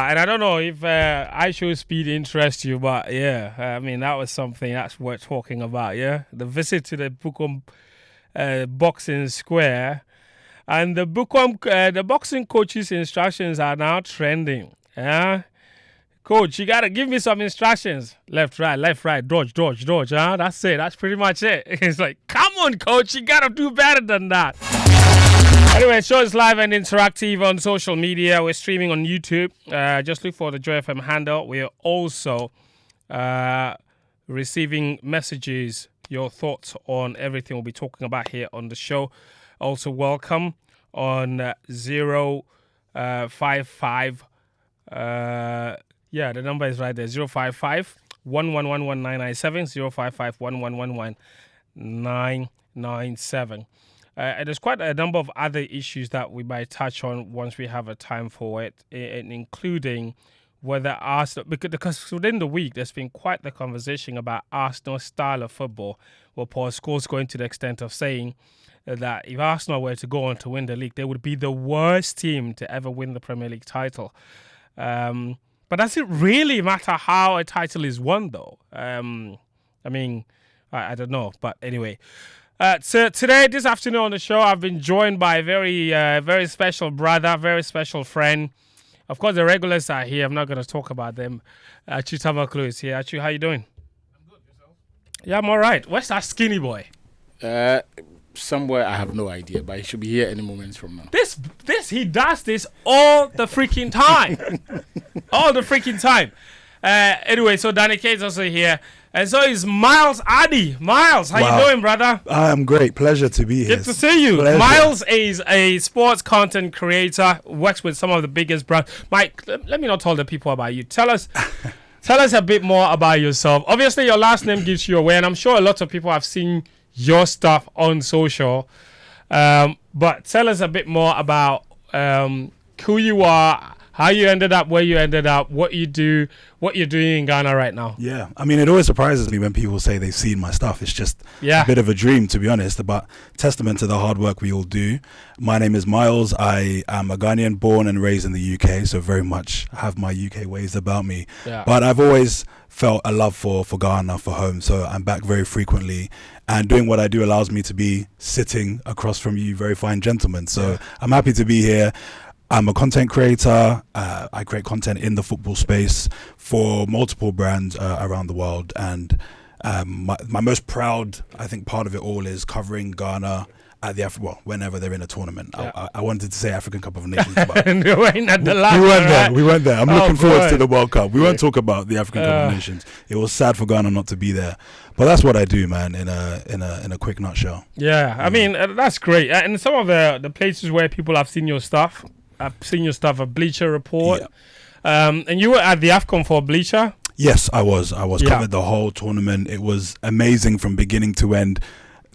Yeah, and I don't know if I show speed interests you, but yeah, I mean, that was something that's worth talking about, yeah? The visit to the Bukom boxing square, and the boxing coach's instructions are now trending, yeah? Coach, you got to give me some instructions. Left, right, dodge, huh? That's it. That's pretty much it. It's like, come on, coach, you got to do better than that. Anyway, the show is live and interactive on social media. We're streaming on YouTube. Just look for the Joy FM handle. We are also receiving messages, your thoughts on everything we'll be talking about here on the show. Also, welcome on 055. The number is right there. 055 1111997 055 1111997. And there's quite a number of other issues that we might touch on once we have a time for it, including whether Arsenal, because within the week there's been quite the conversation about Arsenal's style of football, where Paul Scholes going to the extent of saying that if Arsenal were to go on to win the league, they would be the worst team to ever win the Premier League title. But does it really matter how a title is won, though? I mean, I don't know. But anyway, so today, this afternoon on the show, I've been joined by a very special brother, very special friend. Of course, the regulars are here. I'm not going to talk about them. Achu Tamaklu is here. Achu, how you doing? I'm good. Yourself? Yeah, I'm all right. Where's that skinny boy? Somewhere, I have no idea, but he should be here any moment from now. He does this all the freaking time. All the freaking time. Anyway, so Danny K is also here. And so is Miles Addy. Miles, how you doing, brother? I'm great. Pleasure to be here. Good to see you. Pleasure. Miles is a sports content creator, works with some of the biggest brands. Mike, let me not tell the people about you. Tell us a bit more about yourself. Obviously, your last name gives you away, and I'm sure a lot of people have seen your stuff on social. But tell us a bit more about who you are, how you ended up where you ended up, what you do, what you're doing in Ghana right now. Yeah, I mean, it always surprises me when people say they've seen my stuff. It's just a bit of a dream, to be honest, but testament to the hard work we all do. My name is Miles. I am a Ghanaian born and raised in the UK, so very much have my UK ways about me. Yeah. But I've always felt a love for Ghana, for home, so I'm back very frequently. And doing what I do allows me to be sitting across from you very fine gentlemen. So I'm happy to be here. I'm a content creator. I create content in the football space for multiple brands around the world. And my most proud, I think, part of it all is covering Ghana at the whenever they're in a tournament. Yeah. I wanted to say African Cup of Nations, but we went there. I'm looking forward to the World Cup. We won't talk about the African Cup of Nations. It was sad for Ghana not to be there, but that's what I do, man. In a quick nutshell. Yeah, I mean that's great. And some of the places where people have seen your stuff. I've seen your stuff at Bleacher Report. Yeah. And you were at the AFCON for Bleacher? Yes, I was. Covered the whole tournament. It was amazing from beginning to end.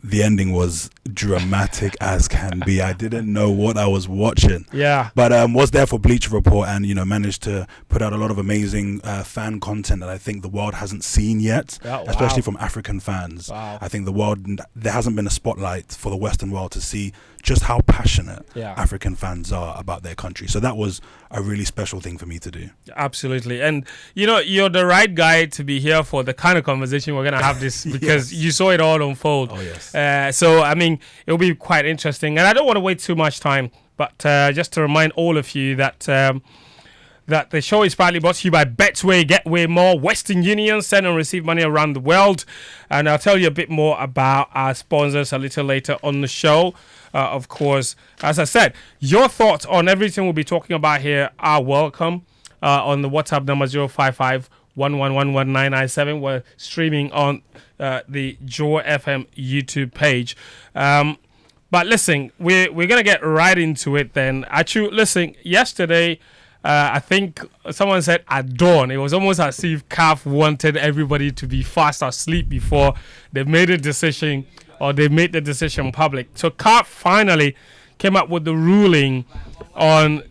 The ending was dramatic as can be. I didn't know what I was watching. Yeah. But was there for Bleacher Report and, managed to put out a lot of amazing fan content that I think the world hasn't seen yet, especially from African fans. Wow. I think there hasn't been a spotlight for the Western world to see just how passionate African fans are about their country. So that was a really special thing for me to do. Absolutely. And, you're the right guy to be here for the kind of conversation we're going to have this because you saw it all unfold. Oh, yes. So, I mean, it'll be quite interesting. And I don't want to wait too much time, but just to remind all of you that that the show is proudly brought to you by Betway. Get way more. Western Union, send and receive money around the world. And I'll tell you a bit more about our sponsors a little later on the show. Of course, as I said, your thoughts on everything we'll be talking about here are welcome on the WhatsApp number 055 1111997. We're streaming on the Joy FM YouTube page. But listen, we're going to get right into it then. Actually, listen, yesterday, I think someone said at dawn, it was almost as if CAF wanted everybody to be fast asleep before they made a decision or they made the decision public. So CAF finally came up with the ruling on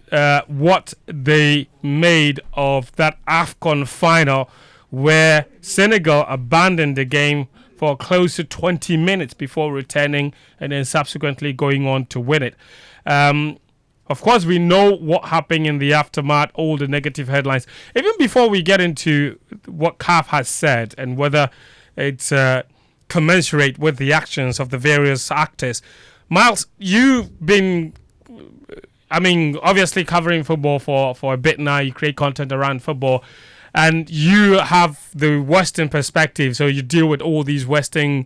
what they made of that AFCON final where Senegal abandoned the game for close to 20 minutes before returning and then subsequently going on to win it. Of course, we know what happened in the aftermath, all the negative headlines. Even before we get into what CAF has said and whether it's commensurate with the actions of the various actors. Miles, you've been, obviously covering football for a bit now. You create content around football. And you have the Western perspective, so you deal with all these Western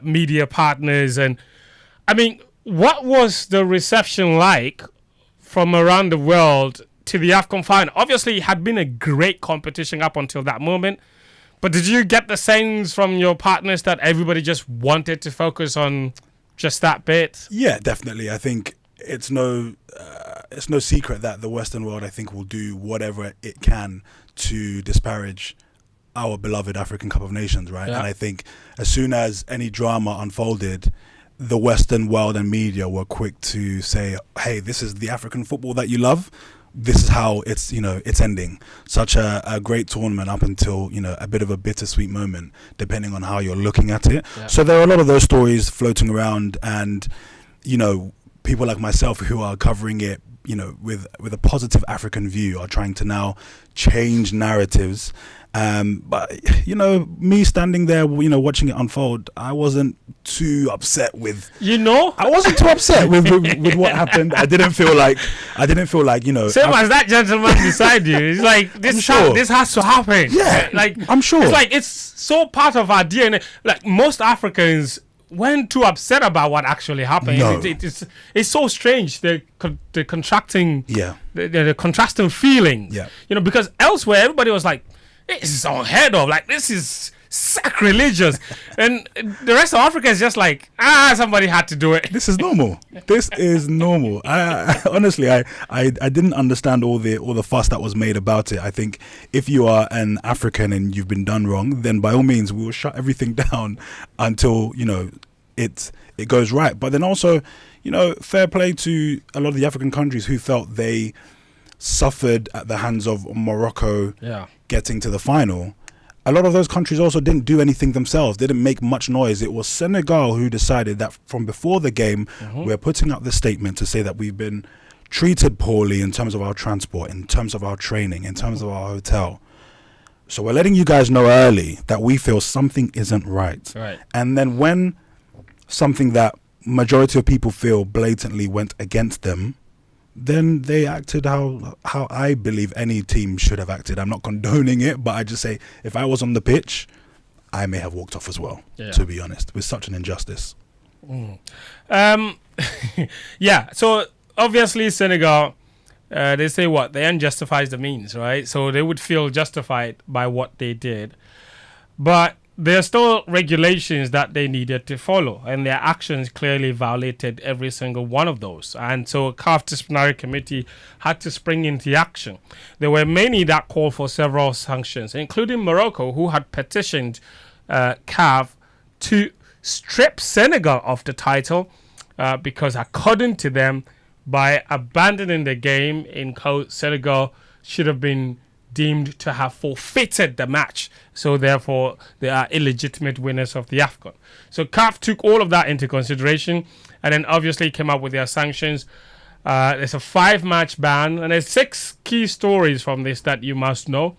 media partners. And, what was the reception like from around the world to the AFCON final? Obviously, it had been a great competition up until that moment. But did you get the sense from your partners that everybody just wanted to focus on just that bit? Yeah, definitely. I think it's no secret that the Western world, I think, will do whatever it can to disparage our beloved African Cup of Nations, right? Yeah. And I think as soon as any drama unfolded, the Western world and media were quick to say, hey, this is the African football that you love. This is how it's ending. Such a great tournament up until, a bit of a bittersweet moment, depending on how you're looking at it. Yeah. So there are a lot of those stories floating around, and, people like myself who are covering it, with a positive African view, are trying to now change narratives. But me standing there, watching it unfold, I wasn't too upset with. I wasn't too upset with what happened. I didn't feel like. Same as that gentleman beside you. It's like this has to happen. Yeah, like I'm sure. It's like it's so part of our DNA. Like most Africans weren't too upset about what actually happened. No. It's so strange, the contracting, the contrasting feelings. Yeah. Because elsewhere everybody was like, this is unheard of. Like, this is sacrilegious. And the rest of Africa is just like, somebody had to do it. This is normal. This is normal. I honestly didn't understand all the fuss that was made about it. I think if you are an African and you've been done wrong, then by all means we will shut everything down until it goes right. But then also, fair play to a lot of the African countries who felt they suffered at the hands of Morocco getting to the final. A lot of those countries also didn't do anything themselves. They didn't make much noise. It was Senegal who decided that from before the game, we're putting out this statement to say that we've been treated poorly in terms of our transport, in terms of our training, in terms of our hotel. So we're letting you guys know early that we feel something isn't right. And then when something that majority of people feel blatantly went against them, then they acted how I believe any team should have acted. I'm not condoning it, but I just say if I was on the pitch, I may have walked off as well, to be honest, with such an injustice. So obviously Senegal, they say what? The end justifies the means, right? So they would feel justified by what they did. But there are still regulations that they needed to follow, and their actions clearly violated every single one of those. And so CAF Disciplinary Committee had to spring into action. There were many that called for several sanctions, including Morocco, who had petitioned CAF to strip Senegal of the title because, according to them, by abandoning the game in code, Senegal should have been deemed to have forfeited the match. So therefore, they are illegitimate winners of the AFCON. So CAF took all of that into consideration and then obviously came up with their sanctions. There's a 5-match ban, and there's 6 key stories from this that you must know.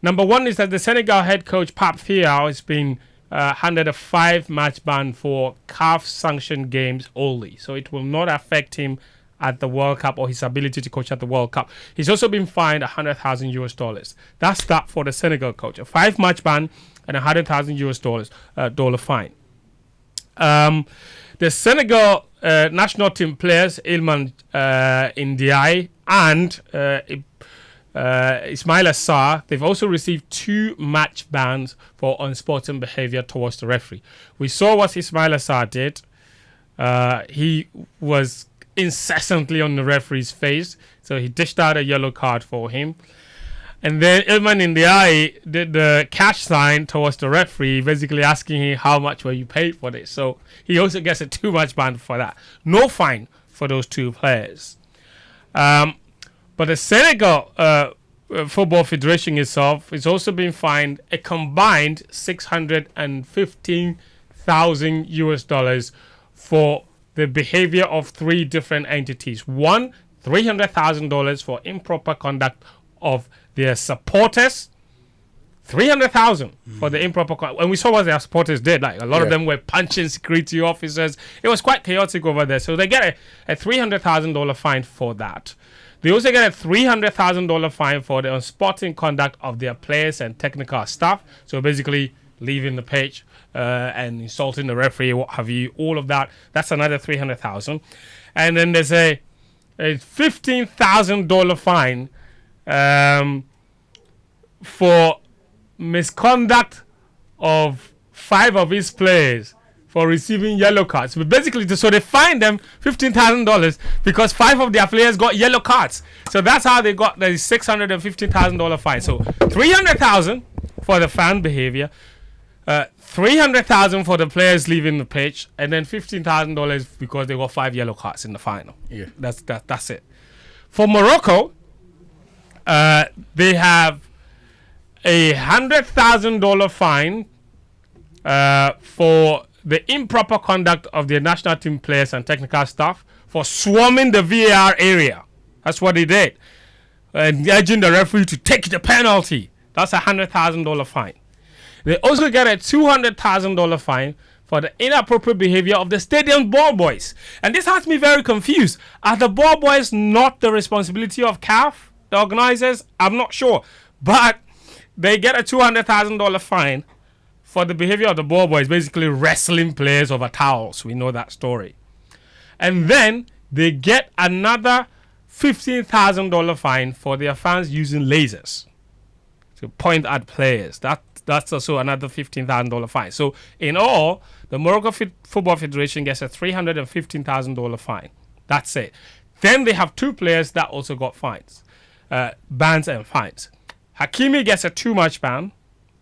Number one is that the Senegal head coach, Pape Thiaw, has been handed a 5-match ban for CAF sanctioned games only. So it will not affect him at the World Cup or his ability to coach at the World Cup. He's also been fined $100,000. That's that for the Senegal coach. A 5-match ban and $100,000 dollar fine. The Senegal national team players, Ilman Ndiaye and Ismaila Sarr, they've also received 2 match bans for unsporting behavior towards the referee. We saw what Ismaila Sarr did. He was incessantly on the referee's face, so he dished out a yellow card for him. And then Ilman Ndiaye did the cash sign towards the referee, basically asking him how much were you paid for this. So he also gets a 2-match ban for that. No fine for those 2 players. But the Senegal Football Federation itself is also being fined a combined $615,000 for the behavior of 3 different entities. 1, $300,000 for improper conduct of their supporters. 300,000 for the improper conduct. And we saw what their supporters did. Like a lot of them were punching security officers. It was quite chaotic over there. So they get a $300,000 fine for that. They also get a $300,000 fine for the unsporting conduct of their players and technical staff. So basically leaving the pitch and insulting the referee, what have you, all of that. That's another $300,000. And then there's a $15,000 fine for misconduct of 5 of his players for receiving yellow cards. But basically, so they fined them $15,000 because 5 of their players got yellow cards. So that's how they got the $615,000 fine. So $300,000 for the fan behavior, $300,000 for the players leaving the pitch, and then $15,000 because they got 5 yellow cards in the final. Yeah, that's it. For Morocco, they have a $100,000 fine for the improper conduct of their national team players and technical staff for swarming the VAR area. That's what they did. And urging the referee to take the penalty. That's a $100,000 fine. They also get a $200,000 fine for the inappropriate behavior of the stadium ball boys. And this has me very confused. Are the ball boys not the responsibility of CAF, the organizers? I'm not sure. But they get a $200,000 fine for the behavior of the ball boys, basically wrestling players over towels. We know that story. And then they get another $15,000 fine for their fans using lasers to point at players. That's also another $15,000 fine. So in all, the Morocco Football Federation gets a $315,000 fine. That's it. Then they have 2 players that also got fines, bans and fines. Hakimi gets a 2-match ban.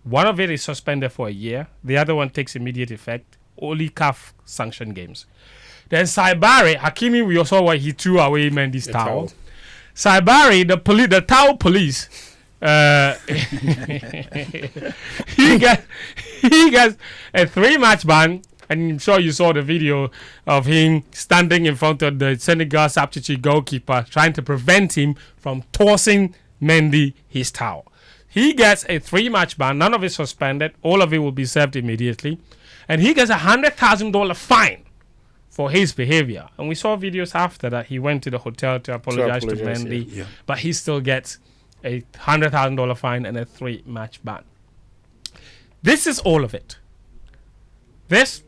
One of it is suspended for a year. The other one takes immediate effect. Only CAF sanction games. Then Saibari, Hakimi, we also saw what he threw away Mendy's towel. Saibari, the towel police, he gets a 3-match ban. And I'm sure you saw the video of him standing in front of the Senegal Sapchichi goalkeeper trying to prevent him from tossing Mendy his towel. He gets a 3-match ban. None of it suspended. All of it will be served immediately. And he gets a $100,000 fine for his behavior. And we saw videos after that. He went to the hotel to apologize to Mendy. Yeah. But he still gets a $100,000 fine and a 3-match ban. This is all of it. This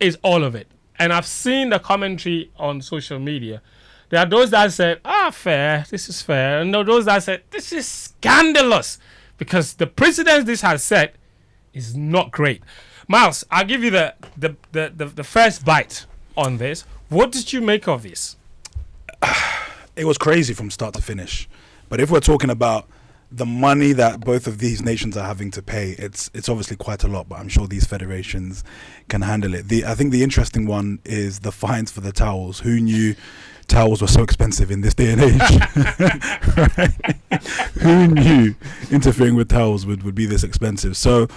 is all of it. And I've seen the commentary on social media. There are those that said, fair, this is fair. And there are those that said, this is scandalous. Because the precedence this has set is not great. Miles, I'll give you the first bite on this. What did you make of this? It was crazy from start to finish. But if we're talking about the money that both of these nations are having to pay, it's obviously quite a lot, but I'm sure these federations can handle it. I think the interesting one is the fines for the towels. Who knew towels were so expensive in this day and age? Right? Who knew interfering with towels would be this expensive? So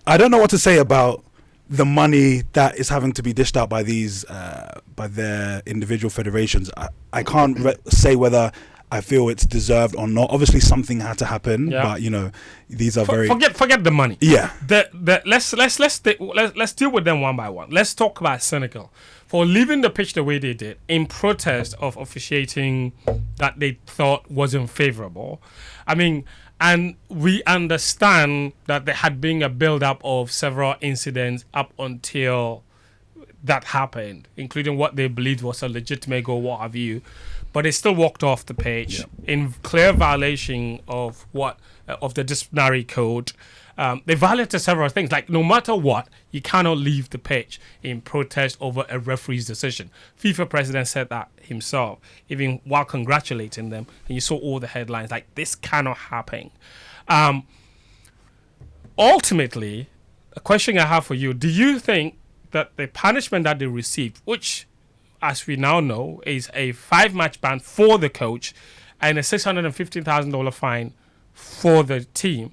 I don't know what to say about the money that is having to be dished out by these by their individual federations. I can't say whether I feel it's deserved or not. Obviously, something had to happen, but these are very forget the money. Yeah, let's deal with them one by one. Let's talk about Senegal for leaving the pitch the way they did in protest of officiating that they thought wasn't favorable. I mean, and we understand that there had been a build-up of several incidents up until that happened, including what they believed was a legitimate goal, what have you. But they still walked off the pitch in clear violation of of the disciplinary code. They violated several things. Like, no matter what, you cannot leave the pitch in protest over a referee's decision. FIFA president said that himself, even while congratulating them. And you saw all the headlines, like, this cannot happen. Ultimately, a question I have for you, do you think that the punishment that they received, which, as we now know, is a 5-match ban for the coach and a $615,000 fine for the team,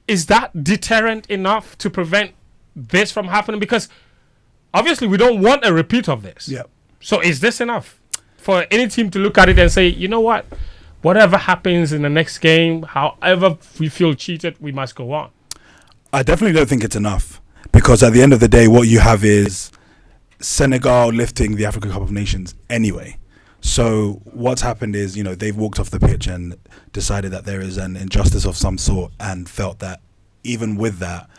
is that deterrent enough to prevent this from happening? Because obviously we don't want a repeat of this. Yeah. So is this enough? for any team to look at it and say, you know what, whatever happens in the next game, however we feel cheated, we must go on? I definitely don't think it's enough, because at the end of the day, what you have is Senegal lifting the African Cup of Nations anyway. So what's happened is, they've walked off the pitch and decided that there is an injustice of some sort, and felt that even with that,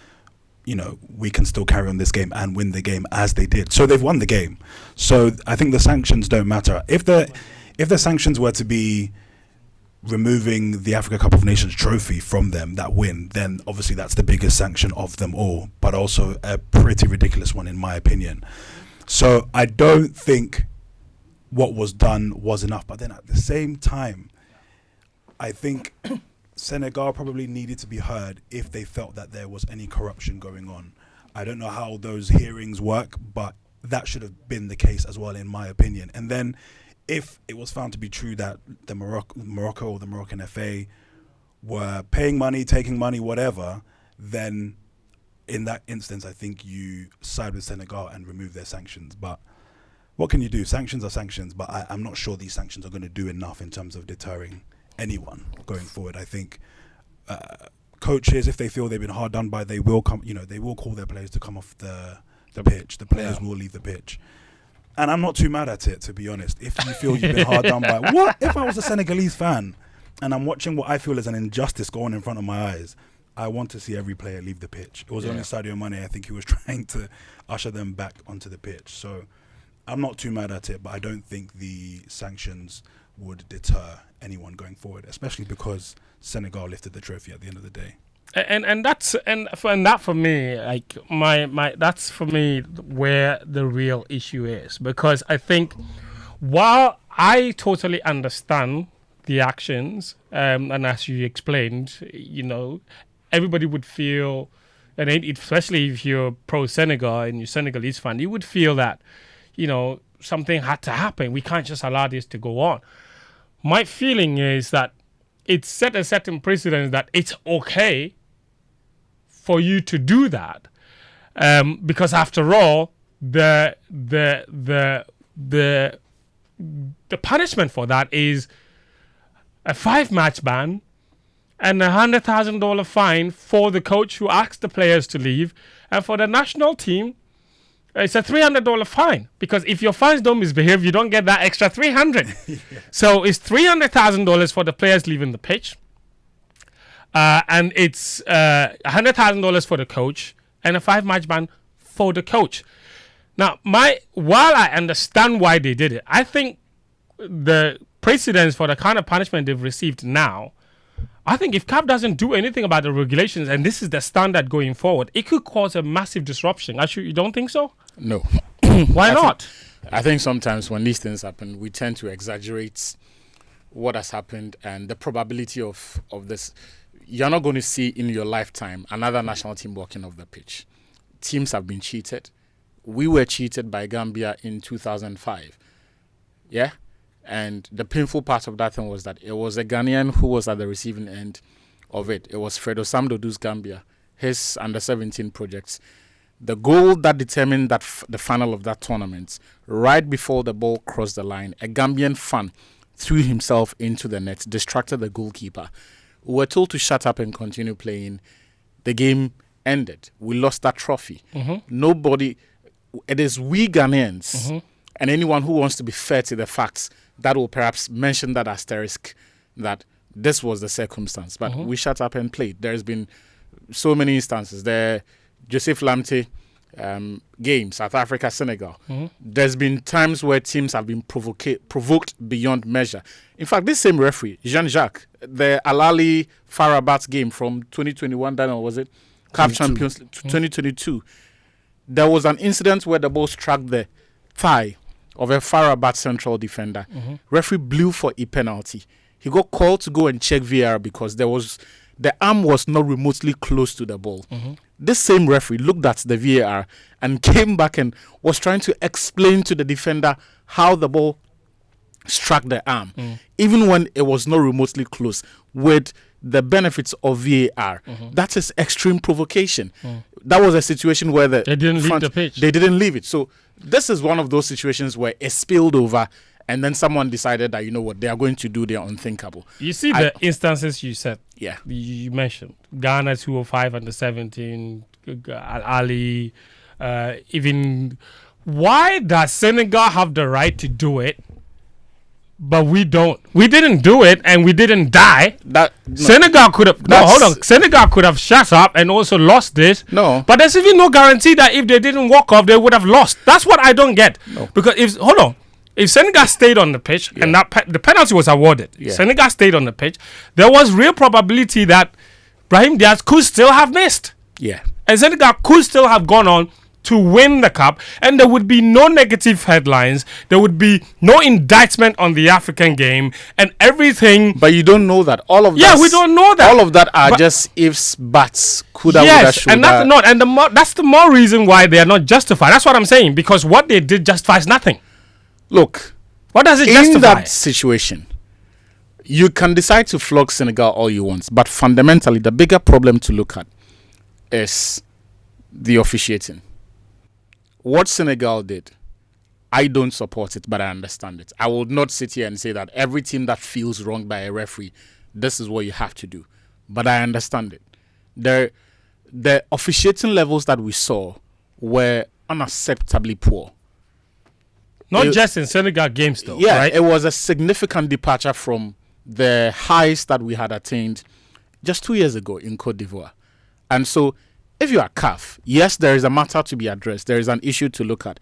we can still carry on this game and win the game, as they did. So they've won the game. So I think the sanctions don't matter. If the sanctions were to be removing the Africa Cup of Nations trophy from them, that win, then obviously that's the biggest sanction of them all, but also a pretty ridiculous one in my opinion. So I don't think what was done was enough. But then at the same time, I think Senegal probably needed to be heard if they felt that there was any corruption going on. I don't know how those hearings work, but that should have been the case as well, in my opinion. And then if it was found to be true that the Morocco or the Moroccan FA were paying money, taking money, whatever, then in that instance, I think you side with Senegal and remove their sanctions. But what can you do? Sanctions are sanctions, but I'm not sure these sanctions are going to do enough in terms of deterring anyone going forward. I think coaches, if they feel they've been hard done by, they will come. They will call their players to come off the pitch. The players will leave the pitch, and I'm not too mad at it, to be honest. If you feel you've been hard done by, what if I was a Senegalese fan and I'm watching what I feel is an injustice going in front of my eyes? I want to see every player leave the pitch. It was only Sadio Mane, I think, he was trying to usher them back onto the pitch. So I'm not too mad at it, but I don't think the sanctions would deter anyone going forward, especially because Senegal lifted the trophy at the end of the day. And that for me, like my that's for me where the real issue is, because I think while I totally understand the actions, and as you explained, everybody would feel, and especially if you're pro Senegal and you're Senegalese fan, you would feel that something had to happen. We can't just allow this to go on. My feeling is that it set a certain precedent that it's okay for you to do that, because after all, the punishment for that is a 5-match ban and $100,000 fine for the coach who asked the players to leave, and for the national team, it's a $300 fine, because if your fines don't misbehave, you don't get that extra $300. So it's $300,000 for the players leaving the pitch, and it's $100,000 for the coach, and a 5-match ban for the coach. Now, while I understand why they did it, I think the precedents for the kind of punishment they've received now, I think if CAF doesn't do anything about the regulations, and this is the standard going forward, it could cause a massive disruption. Actually, you don't think so? No. Why not? I think sometimes when these things happen, we tend to exaggerate what has happened and the probability of this. You're not going to see in your lifetime another national team walking off the pitch. Teams have been cheated. We were cheated by Gambia in 2005. Yeah? And the painful part of that thing was that it was a Ghanaian who was at the receiving end of it. It was Fredo Samdodu's Gambia, his under-17 projects. The goal that determined that the final of that tournament, right before the ball crossed the line, a Gambian fan threw himself into the net, distracted the goalkeeper. We were told to shut up and continue playing. The game ended. We lost that trophy. Nobody... It is we Ghanaians and anyone who wants to be fair to the facts that will perhaps mention that asterisk that this was the circumstance. But we shut up and played. There's been so many instances. The Joseph Lamte game, South Africa, Senegal. There's been times where teams have been provoked beyond measure. In fact, this same referee, Jean-Jacques, the Al-Ali Farabat game from 2021, Daniel, was it? CAF Champions 2022. There was an incident where the ball struck the thigh of a Farabat central defender. Referee blew for a penalty. He got called to go and check VAR because the arm was not remotely close to the ball. This same referee looked at the VAR and came back and was trying to explain to the defender how the ball struck the arm, even when it was not remotely close, with the benefits of VAR. That is extreme provocation. That was a situation where they didn't leave the pitch. They didn't leave it. So this is one of those situations where it spilled over and then someone decided that, you know what, they are going to do their unthinkable. You see the instances you said. Yeah. You mentioned Ghana 205 under 17, Ali, even. Why does Senegal have the right to do it, but we don't? We didn't do it, and we didn't die. Senegal could have. No, hold on. Senegal could have shut up and also lost this. No. But there's even no guarantee that if they didn't walk off, they would have lost. That's what I don't get. No. Because if Senegal stayed on the pitch and the penalty was awarded, Senegal stayed on the pitch, there was real probability that Brahim Diaz could still have missed. Yeah. And Senegal could still have gone on to win the cup, and there would be no negative headlines, there would be no indictment on the African game, and everything. But you don't know that. All of that. Yeah, we don't know that. All of that are just ifs, buts, coulda, yes, woulda, shoulda. And that's not, and that's the more reason why they are not justified. That's what I'm saying, because what they did justifies nothing. Look, what does it justify? In that situation, you can decide to flog Senegal all you want, but fundamentally, the bigger problem to look at is the officiating. What Senegal did, I don't support it, but I understand it. I will not sit here and say that every team that feels wronged by a referee, this is what you have to do. But I understand it. The officiating levels that we saw were unacceptably poor. Not just in Senegal games, though. Yeah, right? It was a significant departure from the highs that we had attained just 2 years ago in Cote d'Ivoire. And so, if you are CAF, yes, there is a matter to be addressed. There is an issue to look at.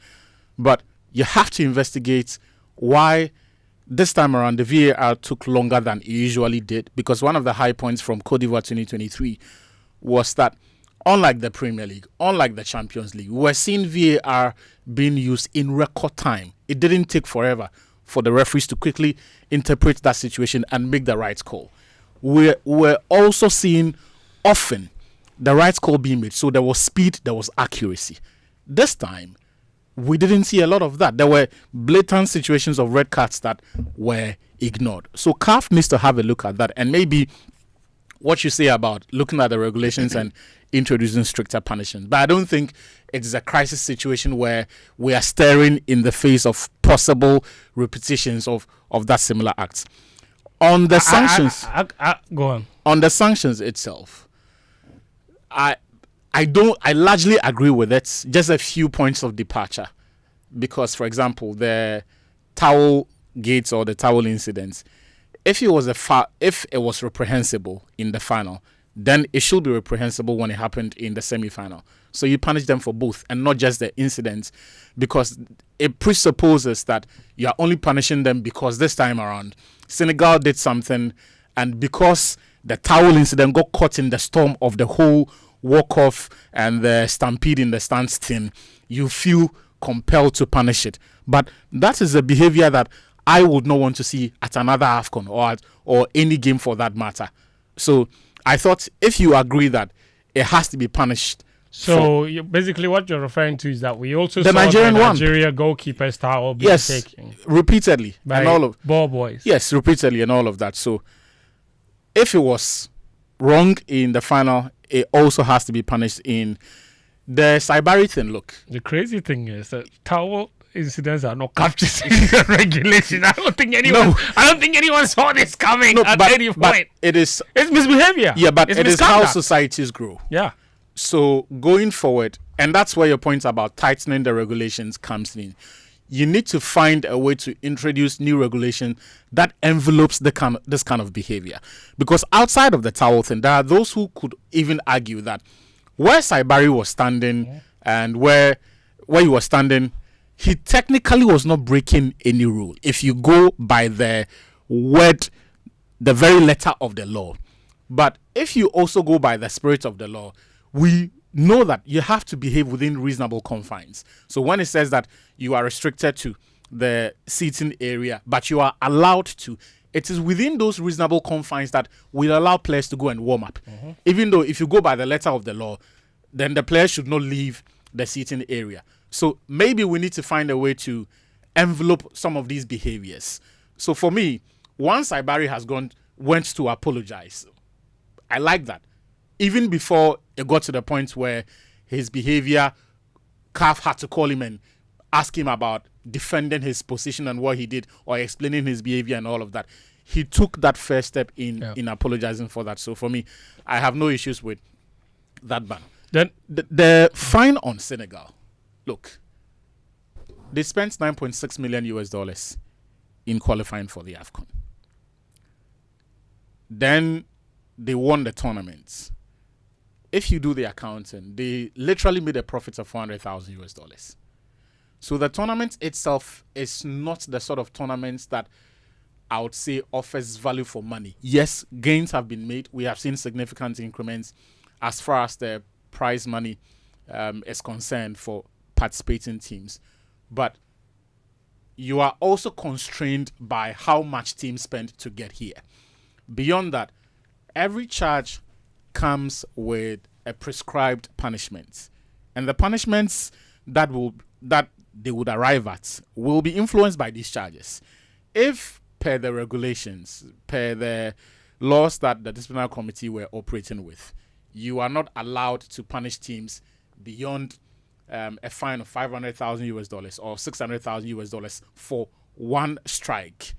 But you have to investigate why this time around the VAR took longer than it usually did. Because one of the high points from Cote d'Ivoire 2023 was that, unlike the Premier League, unlike the Champions League, we're seeing VAR being used in record time. It didn't take forever for the referees to quickly interpret that situation and make the right call. We're also seeing often the right call being made. So there was speed, there was accuracy. This time, we didn't see a lot of that. There were blatant situations of red cards that were ignored. So CAF needs to have a look at that. And maybe what you say about looking at the regulations and introducing stricter punishments. But I don't think it is a crisis situation where we are staring in the face of possible repetitions of that similar acts. On the sanctions... go on. On the sanctions itself, I largely agree with it. Just a few points of departure, because, for example, the towel gates or the towel incidents, if it was reprehensible in the final, then it should be reprehensible when it happened in the semi-final. So you punish them for both and not just the incidents, because it presupposes that you are only punishing them because this time around Senegal did something, and because the towel incident got caught in the storm of the whole walk-off and the stampede in the stands thing, you feel compelled to punish it. But that is a behavior that I would not want to see at another AFCON or any game for that matter. So I thought, if you agree that it has to be punished. So basically what you're referring to is that we also the saw Nigeria goalkeeper's towel being taken. Repeatedly. By and all of ball boys. Yes, repeatedly and all of that. So if it was wrong in the final, it also has to be punished in the Saibari thing. Look, the crazy thing is that towel incidents are not captured in the regulation. I don't think anyone saw this coming at any point. It's misbehavior. Yeah, but it's it is how societies grow. Yeah. So going forward, and that's where your point about tightening the regulations comes in. You need to find a way to introduce new regulation that envelopes this kind of behavior. Because outside of the towel thing, there are those who could even argue that where Saibari was standing and where he was standing, he technically was not breaking any rule. If you go by the very letter of the law. But if you also go by the spirit of the law, we know that you have to behave within reasonable confines. So when it says that you are restricted to the seating area, but you are allowed to, it is within those reasonable confines that will allow players to go and warm up. Even though if you go by the letter of the law, then the players should not leave the seating area. So maybe we need to find a way to envelope some of these behaviors. So for me, once Saibari went to apologize, I like that. Even before it got to the point where his behavior, CAF had to call him and ask him about defending his position and what he did or explaining his behavior and all of that. He took that first step in apologizing for that. So for me, I have no issues with that ban. Then the fine on Senegal. Look, they spent $9.6 million US in qualifying for the AFCON. Then they won the tournament. If you do the accounting, they literally made a profit of $400,000 US. So the tournament itself is not the sort of tournament that I would say offers value for money. Yes, gains have been made. We have seen significant increments as far as the prize money is concerned for participating teams. But you are also constrained by how much teams spend to get here. Beyond that, every charge comes with a prescribed punishment. And the punishments that they would arrive at will be influenced by these charges. If per the regulations, per the laws that the disciplinary committee were operating with, you are not allowed to punish teams beyond a fine of $500,000 or $600,000 for one strike.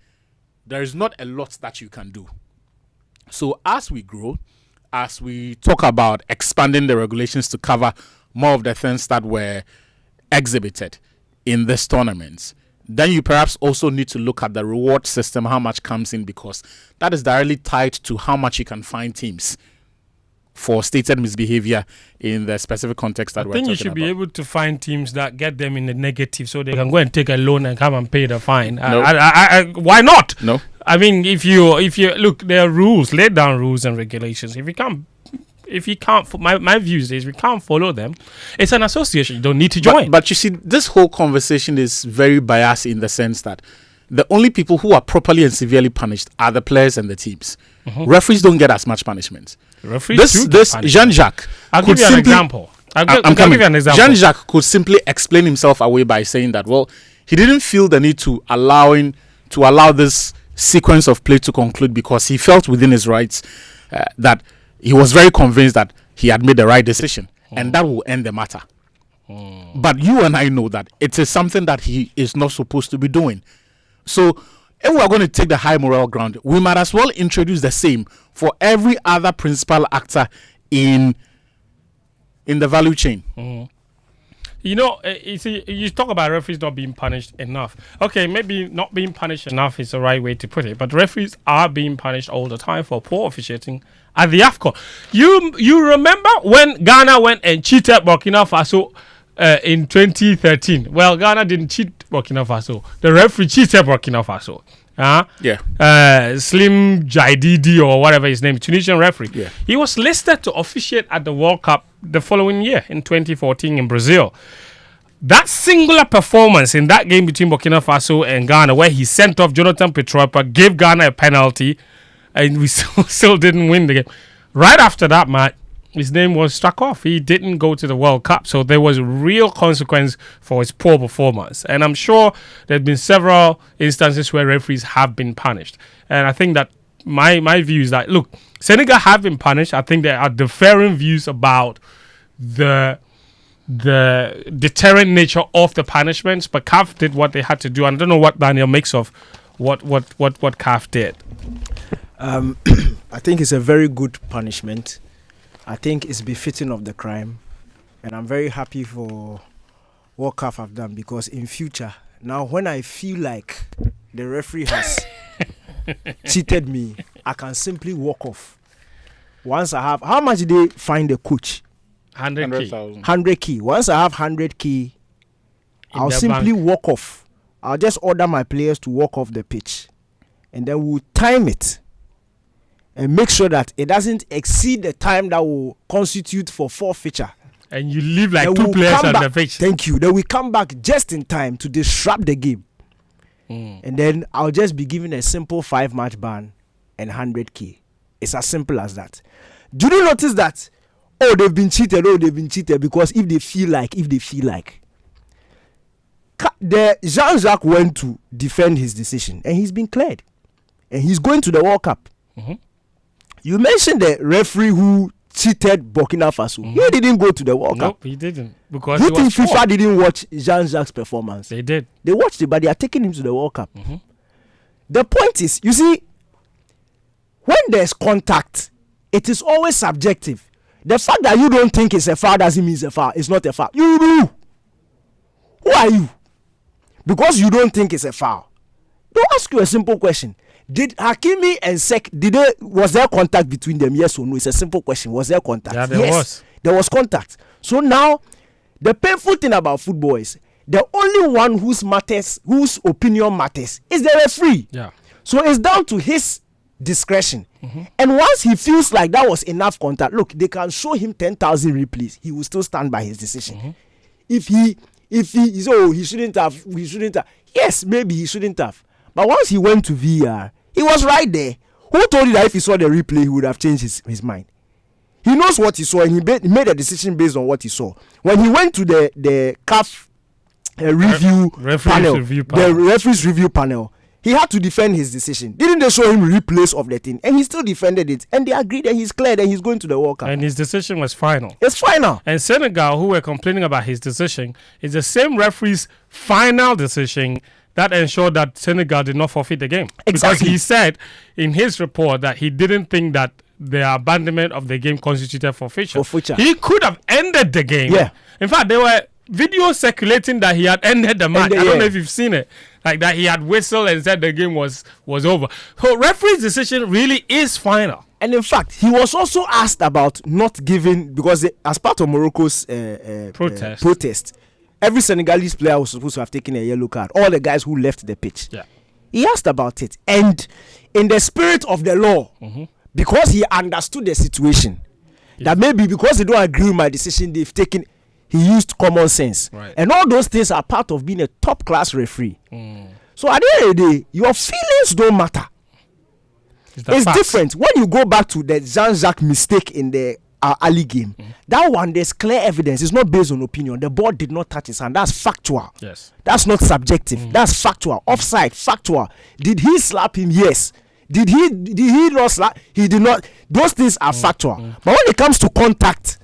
There is not a lot that you can do. So as we grow, as we talk about expanding the regulations to cover more of the things that were exhibited in this tournament, then you perhaps also need to look at the reward system, how much comes in, because that is directly tied to how much you can fine teams for stated misbehavior in the specific context that we're talking about. I think you should be able to find teams that get them in the negative so they can go and take a loan and come and pay the fine. No. Why not? No. I mean, if you look, there are rules, laid down rules and regulations. If you can't, my view is if you can't follow them, it's an association. You don't need to join. But you see, this whole conversation is very biased in the sense that the only people who are properly and severely punished are the players and the teams. Mm-hmm. Referees don't get as much punishment. Referees this Jean-Jacques. I'll give you an example. I'll give you an example. Jean-Jacques could simply explain himself away by saying that, well, he didn't feel the need to allow this sequence of play to conclude because he felt within his rights that he was very convinced that he had made the right decision, and that will end the matter. But you and I know that it is something that he is not supposed to be doing. So if we are going to take the high moral ground, we might as well introduce the same for every other principal actor in the value chain. You know, you talk about referees not being punished enough. Okay, maybe not being punished enough is the right way to put it, but referees are being punished all the time for poor officiating at the AFCON. You remember when Ghana went and cheated Burkina Faso in 2013? Well, Ghana didn't cheat Burkina Faso. The referee cheated Burkina Faso. Slim Jaididi or whatever his name, Tunisian referee. Yeah. He was listed to officiate at the World Cup the following year in 2014 in Brazil. That singular performance in that game between Burkina Faso and Ghana, where he sent off Jonathan Petropa, gave Ghana a penalty, and we still didn't win the game. Right after that match, his name was struck off. He didn't go to the World Cup. So there was a real consequence for his poor performance. And I'm sure there have been several instances where referees have been punished. And I think that my view is that, look, Senegal have been punished. I think there are differing views about the deterrent nature of the punishments. But CAF did what they had to do. And I don't know what Daniel makes of what CAF did. I think it's a very good punishment. I think it's befitting of the crime, and I'm very happy for what CAF have done, because in future, now when I feel like the referee has cheated me, I can simply walk off. Once I have, how much did they fine the coach? 100,000. 100k. Once I have 100k, I'll simply walk off. I'll just order my players to walk off the pitch, and then we'll time it and make sure that it doesn't exceed the time that will constitute for forfeiture. And you leave like two players on the pitch. Thank you. Then we come back just in time to disrupt the game. And then I'll just be given a simple 5-match ban and 100k. It's as simple as that. Do you notice that? They've been cheated. Because if they feel like. The Jean-Jacques went to defend his decision, and he's been cleared. And he's going to the World Cup. You mentioned the referee who cheated Burkina Faso. He didn't go to the World Cup. Nope, he didn't. Because you think FIFA didn't watch Jean-Jacques' performance? They did. They watched it, but they are taking him to the World Cup. The point is, you see, when there's contact, it is always subjective. The fact that you don't think it's a foul doesn't mean it's a foul. It's not a foul. You do. Who are you? Because you don't think it's a foul. They'll ask you a simple question. Did Hakimi and Sek, was there contact between them? Yes or no? It's a simple question. Was there contact? Yeah, there yes, was. There was contact. So now, the painful thing about football is the only one whose opinion matters is the referee. Yeah. So it's down to his discretion. And once he feels like that was enough contact, look, they can show him 10,000 replays. He will still stand by his decision. If he shouldn't have. Yes, maybe he shouldn't have. But once he went to VR, he was right there. Who told you that if he saw the replay, he would have changed his mind? He knows what he saw, and he made a decision based on what he saw. When he went to the CAF the referee's review panel, he had to defend his decision. Didn't they show him replays of the thing? And he still defended it. And they agreed that he's cleared and he's going to the World Cup. And his decision was final. It's final. And Senegal, who were complaining about his decision, is the same referee's final decision that ensured that Senegal did not forfeit the game. Exactly. Because he said in his report that he didn't think that the abandonment of the game constituted forfeiture. He could have ended the game. Yeah. In fact, there were videos circulating that he had ended the match. I don't know if you've seen it. Like that he had whistled and said the game was over. So referee's decision really is final. And in fact, he was also asked about not giving, because as part of Morocco's protest, every Senegalese player was supposed to have taken a yellow card. All the guys who left the pitch. Yeah. He asked about it. And in the spirit of the law, because he understood the situation, that maybe because they don't agree with my decision, they've taken, he used common sense. Right. And all those things are part of being a top-class referee. So at the end of the day, your feelings don't matter. It's different. When you go back to the Jean-Jacques mistake in the Ali game, that one, there's clear evidence. It's not based on opinion. The ball did not touch his hand. That's factual. Yes. That's not subjective. That's factual. Offside, factual. Did he slap him? Yes. Did he not slap? He did not. Those things are factual. But when it comes to contact,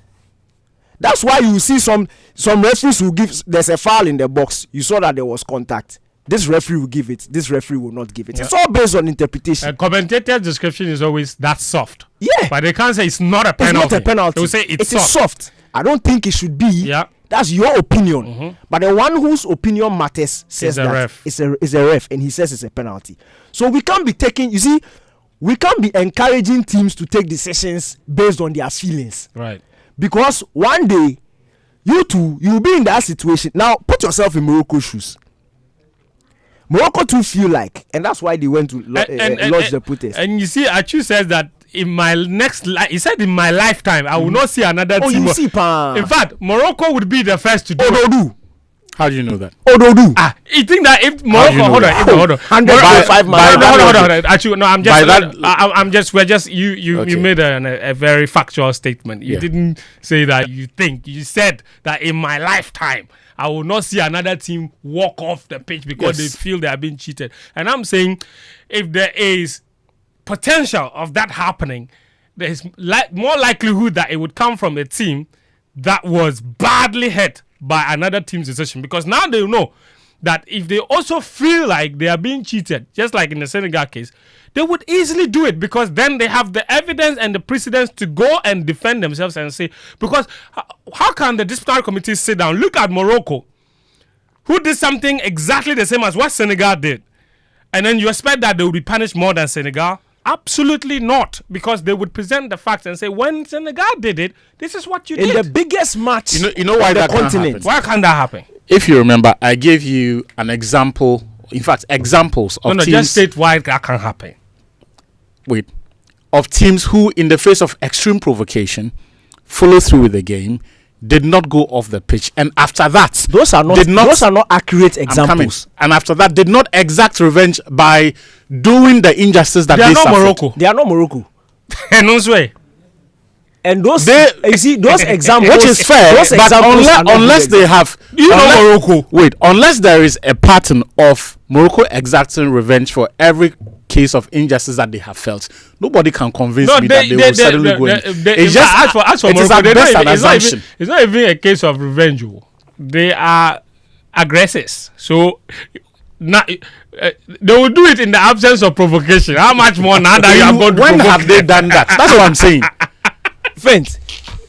that's why you see some referees who give, there's a foul in the box. You saw that there was contact. This referee will give it. This referee will not give it. It's all based on interpretation. A commentator's description is always that's soft. Yeah. But they can't say it's not a penalty. It's not a penalty. They will say it's soft. Is soft. I don't think it should be. Yeah. That's your opinion. But the one whose opinion matters says that it's a ref, and he says it's a penalty. So we can't be taking, you see, we can't be encouraging teams to take decisions based on their feelings. Right. Because one day, you'll be in that situation. Now, put yourself in Morocco's shoes. Morocco too feel like, and that's why they went to lodge the protest. And you see, Achu says that in my next life, he said in my lifetime, I will not see another team. You see, pa. In fact, Morocco would be the first to do it. How do you know that? Ododu. You think that if Morocco, hold on. 105 hold on. Actually, no, we're just, you made a very factual statement. You didn't say that you think. You said that in my lifetime, I will not see another team walk off the pitch because they feel they are being cheated. And I'm saying, if there is potential of that happening, there is more likelihood that it would come from a team that was badly hurt by another team's decision, because now they know that if they also feel like they are being cheated, just like in the Senegal case, they would easily do it, because then they have the evidence and the precedence to go and defend themselves and say, because how can the disciplinary committee sit down, look at Morocco, who did something exactly the same as what Senegal did, and then you expect that they will be punished more than Senegal? Absolutely not, because they would present the facts and say, when Senegal did it, this is what you did. In the biggest match you know why that can't happen? Why can't that happen? If you remember, I gave you an example, in fact, examples of teams. Just state why that can't happen. Wait. Of teams who, in the face of extreme provocation, follow through with the game, did not go off the pitch, and after that, those are not accurate examples. And after that, did not exact revenge by doing the injustice that they suffered. They are not Morocco. And those way. And those examples, which is fair, but unless they have, Morocco. Wait, unless there is a pattern of Morocco exacting revenge for every case of injustice that they have felt. Nobody can convince me that they will suddenly go in. It's just as for Morocco, it's not even a case of revenge. They are aggressors. So they will do it in the absence of provocation. How much more now that you have got to when have they done that? That's what I'm saying. Friends,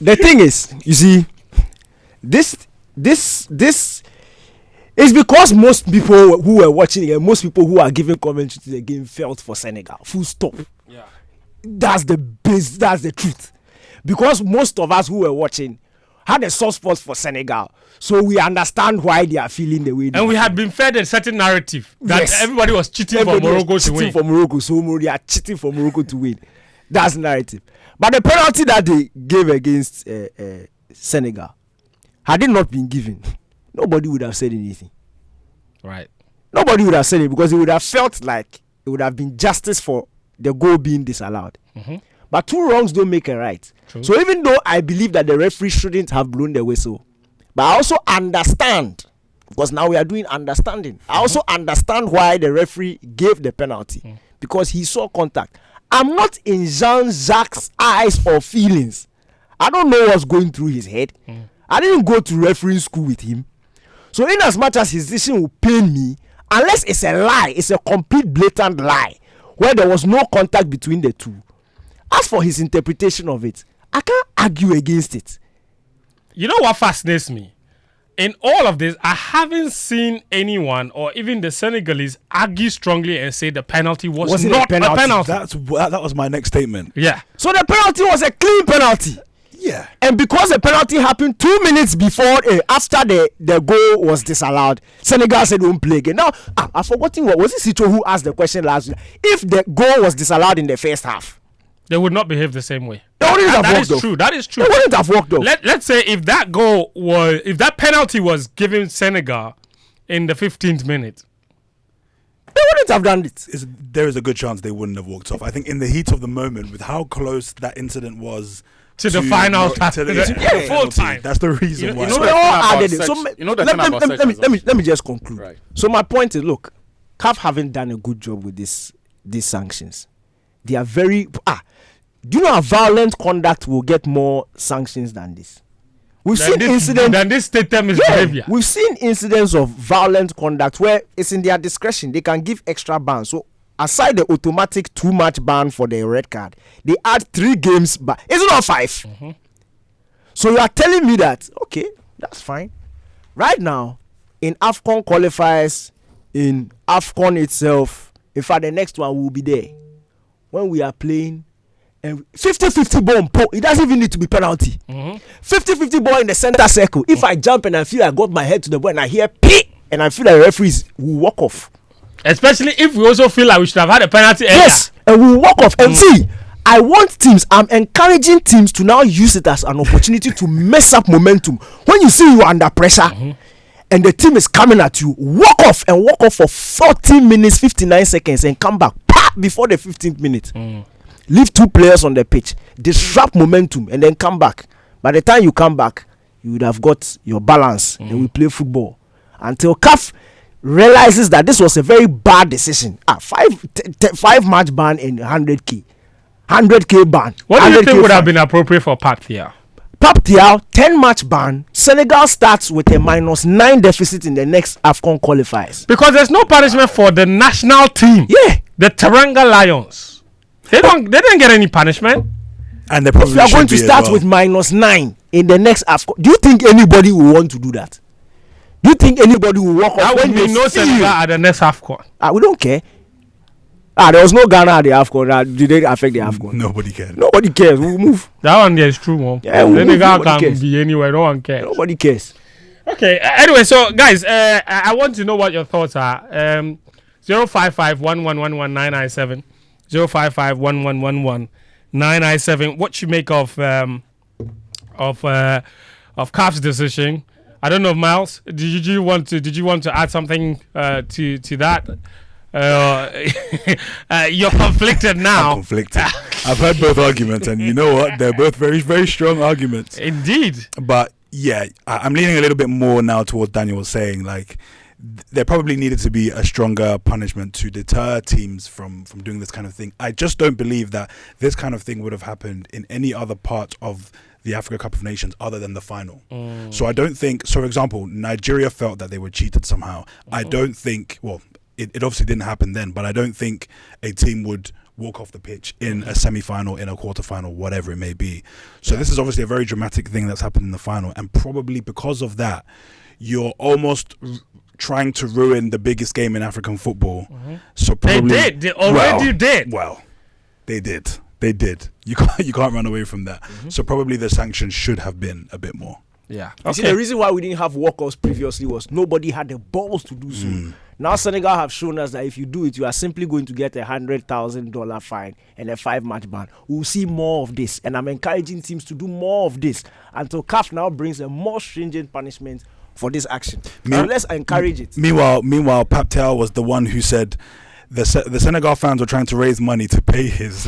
the thing is, you see, this is because most people who were watching and most people who are giving commentary to the game felt for Senegal. Full stop. Yeah. That's the base. That's the truth. Because most of us who were watching had a soft spot for Senegal, so we understand why they are feeling the way. And we had been fed a certain narrative that everybody was cheating for Morocco to win. For Morocco, so they are cheating for Morocco to win. That's the narrative. But the penalty that they gave against Senegal, had it not been given, nobody would have said anything. Right. Nobody would have said it because it would have felt like it would have been justice for the goal being disallowed. Mm-hmm. But two wrongs don't make a right. True. So even though I believe that the referee shouldn't have blown the whistle, but I also understand, because now we are doing understanding. I also understand why the referee gave the penalty, because he saw contact. I'm not in Jean-Jacques' eyes or feelings. I don't know what's going through his head. I didn't go to refereeing school with him. So in as much as his decision will pain me, unless it's a lie, it's a complete blatant lie, where there was no contact between the two. As for his interpretation of it, I can't argue against it. You know what fascinates me? In all of this, I haven't seen anyone or even the Senegalese argue strongly and say the penalty was not a penalty. That was my next statement. Yeah. So the penalty was a clean penalty. Yeah. And because the penalty happened 2 minutes before, after the goal was disallowed, Senegal said don't play again. Now, I've forgotten what was it Sito who asked the question last week. If the goal was disallowed in the first half, they would not behave the same way. That is true. That is true. They wouldn't have worked off. Let's say if that penalty was given Senegal in the 15th minute, they wouldn't have done it. There is a good chance they wouldn't have walked off. I think in the heat of the moment, with how close that incident was to the final time, to the full time. That's the reason why. So they all added it. So let me just conclude. Right. So my point is, look, CAF haven't done a good job with these sanctions. They are very do you know how violent conduct will get more sanctions than this? We've seen incidents than this state term is behavior. We've seen incidents of violent conduct where it's in their discretion. They can give extra bans. So aside the automatic 2-match ban for the red card, they add 3 games ban. It's not 5. Mm-hmm. So you are telling me that, okay, that's fine. Right now, in AFCON qualifiers, in AFCON itself, in fact, the next one will be there. When we are playing, and 50-50 ball, it doesn't even need to be penalty. 50-50 ball in the center circle. If I jump and I feel I got my head to the ball and I hear pee, and I feel like the referees will walk off. Especially if we also feel like we should have had a penalty earlier. Yes, and we will walk off. And see, I want teams, I'm encouraging teams to now use it as an opportunity to mess up momentum. When you see you are under pressure, and the team is coming at you, walk off for 14 minutes, 59 seconds, and come back before the 15th minute. Leave 2 players on the pitch, disrupt momentum, and then come back. By the time you come back, you would have got your balance. Then we play football until CAF realizes that this was a very bad decision. 5-match ban and 100k ban. What do you think would have been appropriate for Pape Thiaw? Pape Thiaw, 10-match ban. Senegal starts with a -9 deficit in the next AFCON qualifiers. Because there's no punishment for the national team. Yeah. The Teranga Lions. They didn't get any punishment. And they probably if you are going to start with -9 in the next AFCON, do you think anybody will want to do that? Do you think anybody will walk off when they know Senegal at the next AFCON? We don't care. There was no Ghana at the AFCON. Did they affect the AFCON? Nobody cares. Nobody cares. We'll move. That one there is true, man. Yeah, Senegal can be anywhere. No one cares. Nobody cares. Okay. Anyway, so guys, I want to know what your thoughts are. 055-1111-997. 055-1111-997. What you make of CAF's decision? I don't know, Miles. Did you want to add something to that? You're conflicted now. I'm conflicted. I've heard both arguments, and you know what? They're both very, very strong arguments. Indeed. But yeah, I'm leaning a little bit more now towards Daniel was saying. Like, there probably needed to be a stronger punishment to deter teams from doing this kind of thing. I just don't believe that this kind of thing would have happened in any other part of the Africa Cup of Nations other than the final. So I don't think, so for example, Nigeria felt that they were cheated somehow. I don't think, well, it obviously didn't happen then, but I don't think a team would walk off the pitch in a semi-final, in a quarter-final, whatever it may be. So this is obviously a very dramatic thing that's happened in the final, and probably because of that, you're almost trying to ruin the biggest game in African football. So probably, they already did. Well, they did. You can't run away from that. So probably the sanctions should have been a bit more. Yeah. Okay. See, the reason why we didn't have walkouts previously was nobody had the balls to do so. Now Senegal have shown us that if you do it, you are simply going to get $100,000 fine and a 5-match ban. We'll see more of this, and I'm encouraging teams to do more of this until CAF now brings a more stringent punishment for this action. So let's encourage it. Meanwhile, Paptel was the one who said the Senegal fans were trying to raise money to pay his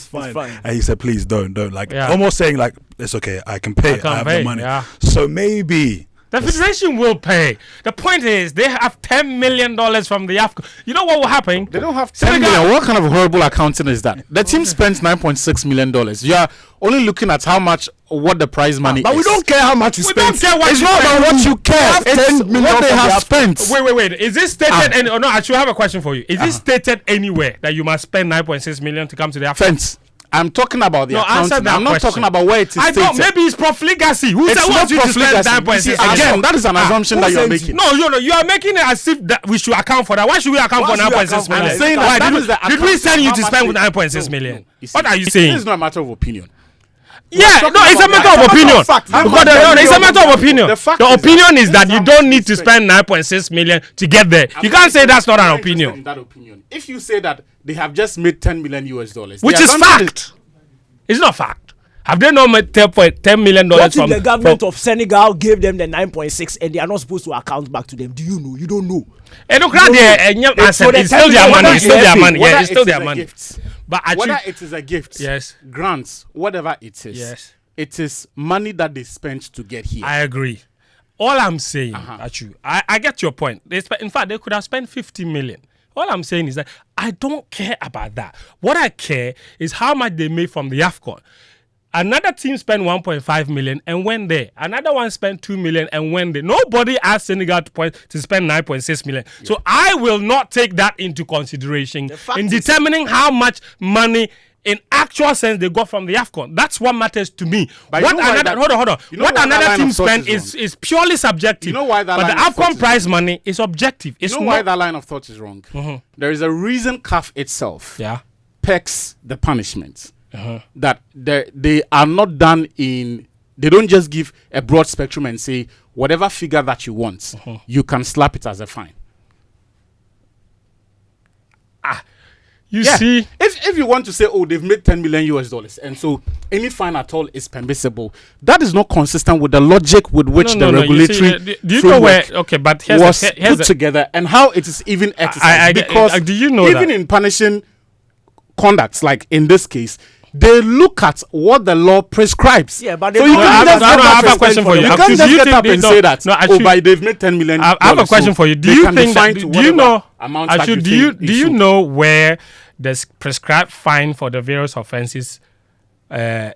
fine, and he said, "Please don't." Like almost saying, like, it's okay, I can pay. I have the money. Yeah. So maybe the federation will pay. The point is, they have $10 million from the AFCON. You know what will happen? They don't have $10 million. What kind of horrible accounting is that? The team spends $9.6 million. You are only looking at what the prize money is. But we don't care how much you spend. We don't care what it's not about what you care. It's what they have spent. Wait. Is this stated? No, I should have a question for you. Is this stated anywhere that you must spend $9.6 million to come to the AFCON? Fence. I'm talking about the accounting. I'm not talking about where it is stated. Maybe it's profligacy. Who said what you to spend 9.6? Again, that is an assumption that you're making. No, you are making it as if that we should account for that. Why should we account for 9.6 million? I'm saying that did we send you to spend 9.6 million? What are you saying? This is not a matter of opinion. Yeah, no, it's a matter of opinion. It's a matter of opinion. The opinion is that you don't need to spend 9.6 million to get there. You can't say that's not an opinion. That opinion. If you say that they have just made $10 million, which is fact, it's not fact. Have they not made $10 million what if the government of Senegal gave them the 9.6 and they are not supposed to account back to them? Do you know? You don't know. It's still their money. It's still their money. Yeah, it's still their money. But whether it is a gift, yes, grants, whatever it is, yes, it is money that they spent to get here. I agree. All I'm saying, I get your point. In fact, they could have spent 50 million. All I'm saying is that I don't care about that. What I care is how much they made from the AFCON. Another team spent 1.5 million and went there. Another one spent 2 million and went there. Nobody asked Senegal to spend 9.6 million. Yeah. So I will not take that into consideration in determining how much money in actual sense they got from the AFCON. That's what matters to me. But hold on. What another team spent is purely subjective. You know why that but the AFCON prize money is objective. You know why that line of thought is wrong? There is a reason CAF itself pegs the punishments. That they are not done in. They don't just give a broad spectrum and say whatever figure that you want, you can slap it as a fine. You see, if you want to say, oh, they've made $10 million, and so any fine at all is permissible, that is not consistent with the logic with which the regulatory do you know where? Okay, but here's put together and how it is even exercised. Because do you know even in punishing conducts, like in this case, they look at what the law prescribes. Yeah, but so you can just have a question for you. You can't just get up and say that. They've made $10 million. I have a question for you. Do you think that? Do you know? Do you know where the prescribed fine for the various offences are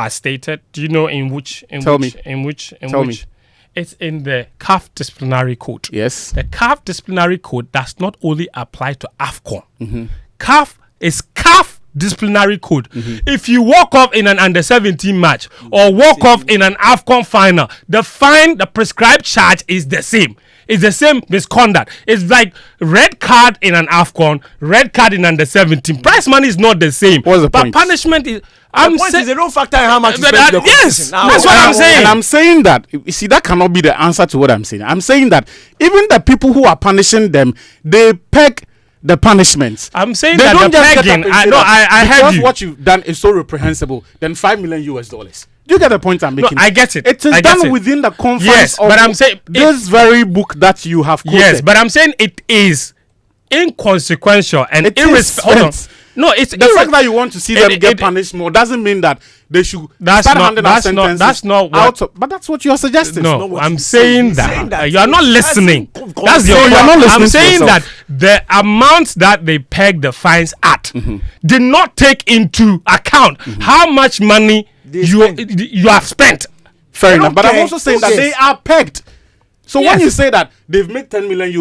stated? Do you know in which? Tell me. It's in the CAF disciplinary code. Yes. The CAF disciplinary code does not only apply to AFCON. CAF is CAF disciplinary code. If you walk off in an under-17 match or walk off in an AFCON final, the fine, the prescribed charge is the same. It's the same misconduct. It's like red card in an AFCON, red card in under-17. Prize money is not the same. What's the but point? Punishment is. The point is they don't factor in how much you spend. Yes, that's what I'm saying. And I'm saying that, you see, that cannot be the answer to what I'm saying. I'm saying that even the people who are punishing them, they peg the punishments. I'm saying that the pegging. I heard you. What you've done is so reprehensible. Then $5 million. Do you get the point I'm making? No, I get it. It is done within the confines of but I'm saying this very book that you have quoted. Yes, but I'm saying it is inconsequential and irrespective. No, it's the fact that you want to see them get punished more doesn't mean that they should start handing out sentences. That's not what. But that's what you are suggesting. No, I'm saying that you are not listening. That's your. I'm saying that the amount that they pegged the fines at did not take into account how much money you have spent. Fair enough, but I'm also saying that they are pegged. So when you say that they've made $10 million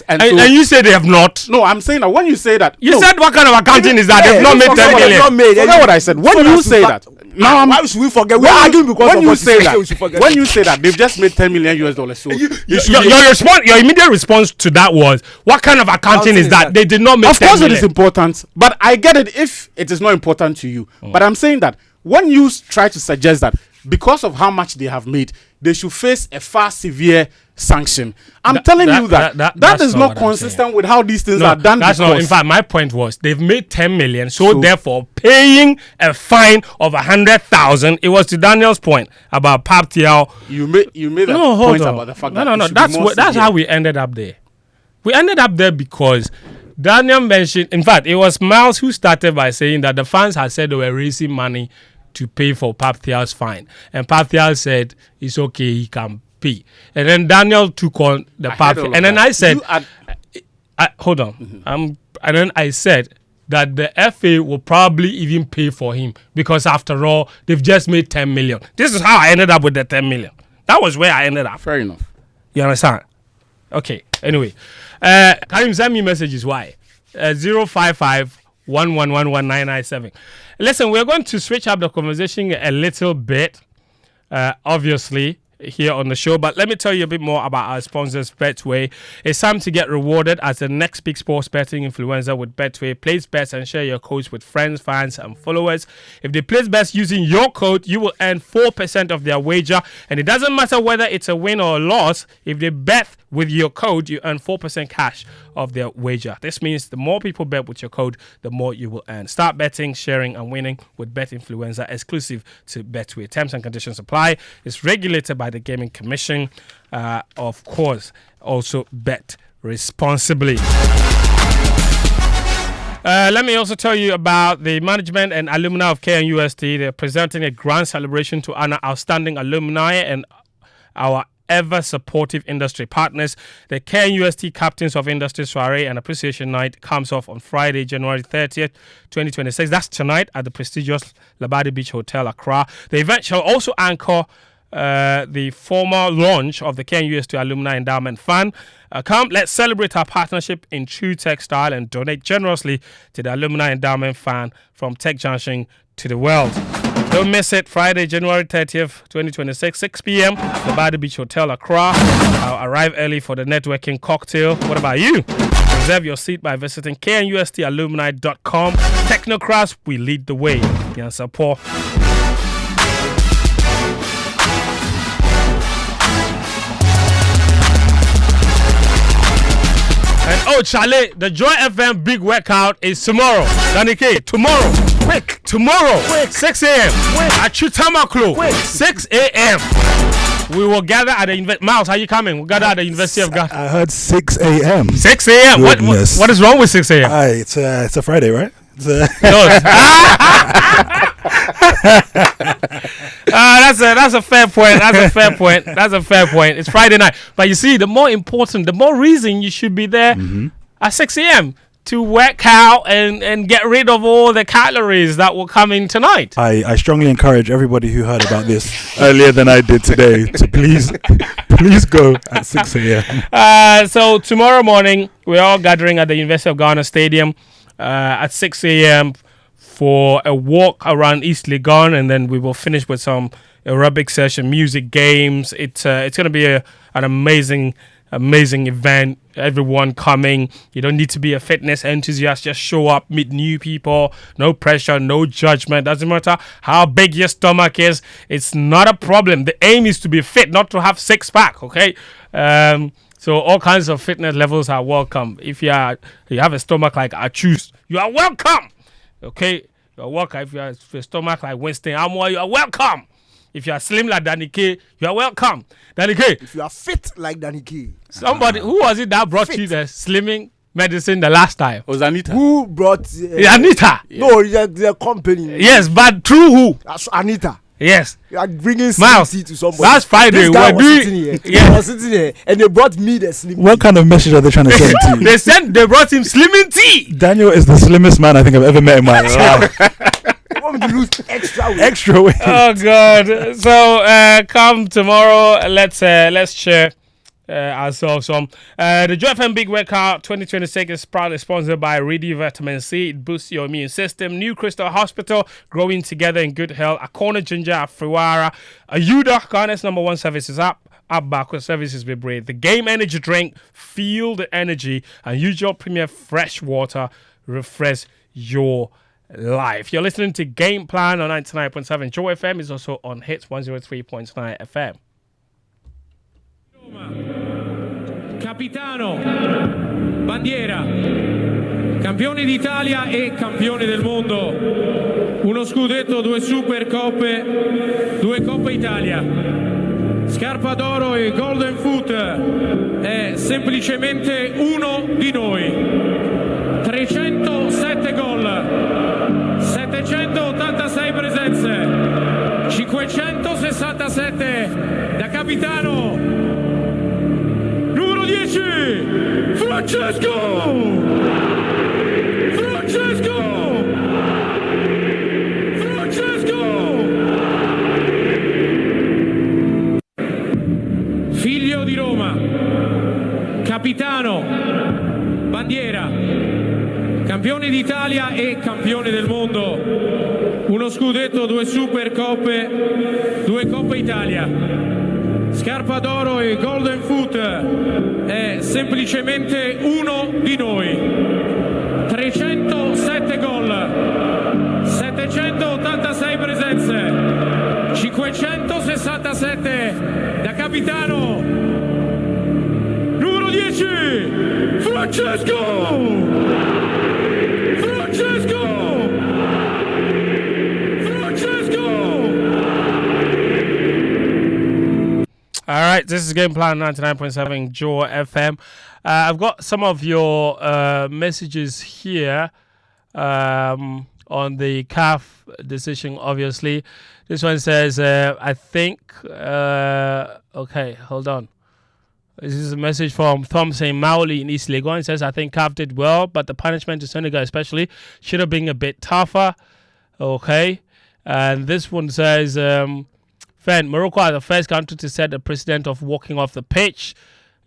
and you say they have not. No, I'm saying that when you say that you said what kind of accounting is that? They've not made $10 million. Forget what I said. When you say that, now why should we forget? We're arguing because when you say that they've just made $10 million, so your immediate response to that was what kind of accounting is that? They did not make. Of course, it is important, but I get it if it is not important to you. But I'm saying that when you try to suggest that because of how much they have made, they should face a far severe sanction. I'm telling you that is not consistent with how these things are done. That's not. In fact, my point was they've made 10 million, so therefore paying a fine of 100,000. It was to Daniel's point about Pap Thiaw. You made a point about the fact that that's how we ended up there. We ended up there because Daniel mentioned. In fact, it was Miles who started by saying that the fans had said they were raising money to pay for Pap Thiaw's fine, and Pap Thiaw said it's okay, he can pay. And then Daniel took on the Pap, and then I said, hold on, and then I said that the FA will probably even pay for him because after all, they've just made 10 million. This is how I ended up with the 10 million. That was where I ended up. Fair enough. You understand? Okay. Anyway, can you send me messages? Why? 055 1111997. Listen, we're going to switch up the conversation a little bit, obviously, here on the show. But let me tell you a bit more about our sponsors, Betway. It's time to get rewarded as the next big sports betting influencer with Betway. Place bets and share your codes with friends, fans, and followers. If they place bets using your code, you will earn 4% of their wager. And it doesn't matter whether it's a win or a loss. If they bet with your code, you earn 4% cash of their wager. This means the more people bet with your code, the more you will earn. Start betting, sharing, and winning with Bet Influencer, exclusive to Betway. Terms and conditions apply. It's regulated by the Gaming Commission. Of course, also bet responsibly. Let me also tell you about the management and alumni of KNUST. They're presenting a grand celebration to honor outstanding alumni and our ever supportive industry partners. The KNUST Captains of Industry Soiree and Appreciation Night comes off on Friday, January 30th, 2026. That's tonight at the prestigious Labadi Beach Hotel, Accra. The event shall also anchor the formal launch of the KNUST Alumni Endowment Fund. Come, let's celebrate our partnership in true tech style and donate generously to the Alumni Endowment Fund from Tech Junction to the world. Don't miss it. Friday, January 30th, 2026, 6 p.m. The Badi Beach Hotel, Accra. I'll arrive early for the networking cocktail. What about you? Reserve your seat by visiting knustalumni.com. Technocrats, we lead the way. Yan support. And Charlie, the Joy FM big workout is tomorrow. Danny K, tomorrow. Quick. Tomorrow. Quick. 6 a.m. Quick. At Chutamaklo. 6 a.m. We will gather at the Miles, how you coming? We'll gather at the University of Ghana. I heard 6 a.m. 6 a.m. What is wrong with 6 a.m.? It's a Friday, right? That's a fair point. That's a fair point. It's Friday night. But you see, the more reason you should be there at 6 a.m. to work out and get rid of all the calories that will come in tonight. I strongly encourage everybody who heard about this earlier than I did today to please go at 6 a.m. So tomorrow morning, we're all gathering at the University of Ghana Stadium at 6 a.m. for a walk around East Legon, and then we will finish with some aerobic session, music, games. It's going to be an amazing event. Everyone coming. You don't need to be a fitness enthusiast. Just show up, meet new people. No pressure, no judgment. Doesn't matter how big your stomach is. It's not a problem. The aim is to be fit, not to have six pack. Okay. So all kinds of fitness levels are welcome. If you have a stomach like I choose, you are welcome. Okay. You're welcome. If you have a stomach like Winston Amwa, you are welcome. If you are slim like Danny K, you are welcome. Danny K. If you are fit like Danny K. Somebody, who was it that brought you the slimming? medicine the last time? Was Anita? Who brought Anita? No, the company. Yes, but through who? That's Anita. Yes. You are bringing Miles, slim tea to somebody. last Friday This guy we're was doing. sitting here. Yeah. I was sitting here, and they brought me the slim tea. What kind of message are they trying to send to you? They brought him slimming tea. Daniel is the slimmest man I think I've ever met in my life. They want me to lose extra weight. Extra weight. Oh God! So come tomorrow. Let's share ourselves some. The Joy FM Big Workout 2026 is proudly sponsored by Ready Vitamin C. It boosts your immune system. New Crystal Hospital, growing together in good health. Akona Ginger, Afriwara, Ayuda, Ghana's #1 services up back with services we breathe. The Game Energy Drink, feel the energy, and use your Premier Fresh Water, refresh your life. You're listening to Game Plan on 99.7. Joy FM is also on Hits 103.9 FM. Capitano, bandiera, campioni d'Italia e campioni del mondo, uno scudetto, 2 Supercoppe, 2 Coppe Italia, scarpa d'oro e Golden Foot, è semplicemente uno di noi, 307 gol, 786 presenze, 567 da capitano. 10 Francesco figlio di Roma, capitano, bandiera, campione d'Italia e campione del mondo, uno scudetto, 2 Supercoppe, 2 Coppe Italia, scarpa d'oro e Golden Foot, è semplicemente uno di noi, 307 gol, 786 presenze, 567 da capitano. Numero 10 Francesco. All right, this is Game Plan 99.7 Joy FM. I've got some of your messages here on the CAF decision, obviously. This one says, I think... okay, hold on. This is a message from Thompson Mauli in East Legon. It says, I think CAF did well, but the punishment to Senegal especially should have been a bit tougher. Okay. And this one says... Morocco are the first country to set the precedent of walking off the pitch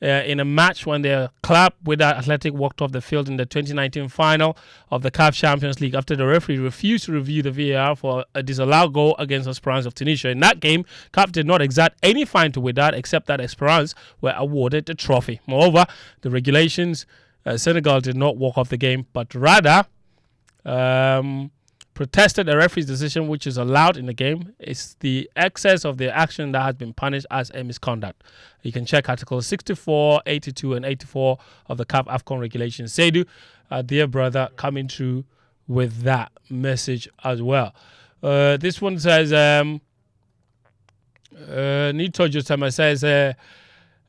in a match when their club Wydad Athletic walked off the field in the 2019 final of the CAF Champions League after the referee refused to review the VAR for a disallowed goal against Esperance of Tunisia. In that game, CAF did not exact any fine to Wydad except that Esperance were awarded the trophy. Moreover, the regulations, Senegal did not walk off the game, but rather... protested the referee's decision, which is allowed in the game. It's the excess of the action that has been punished as a misconduct. You can check Articles 64, 82, and 84 of the CAF AFCON regulations. Seydu, dear brother, coming through with that message as well. This one says, Nito Jotama says,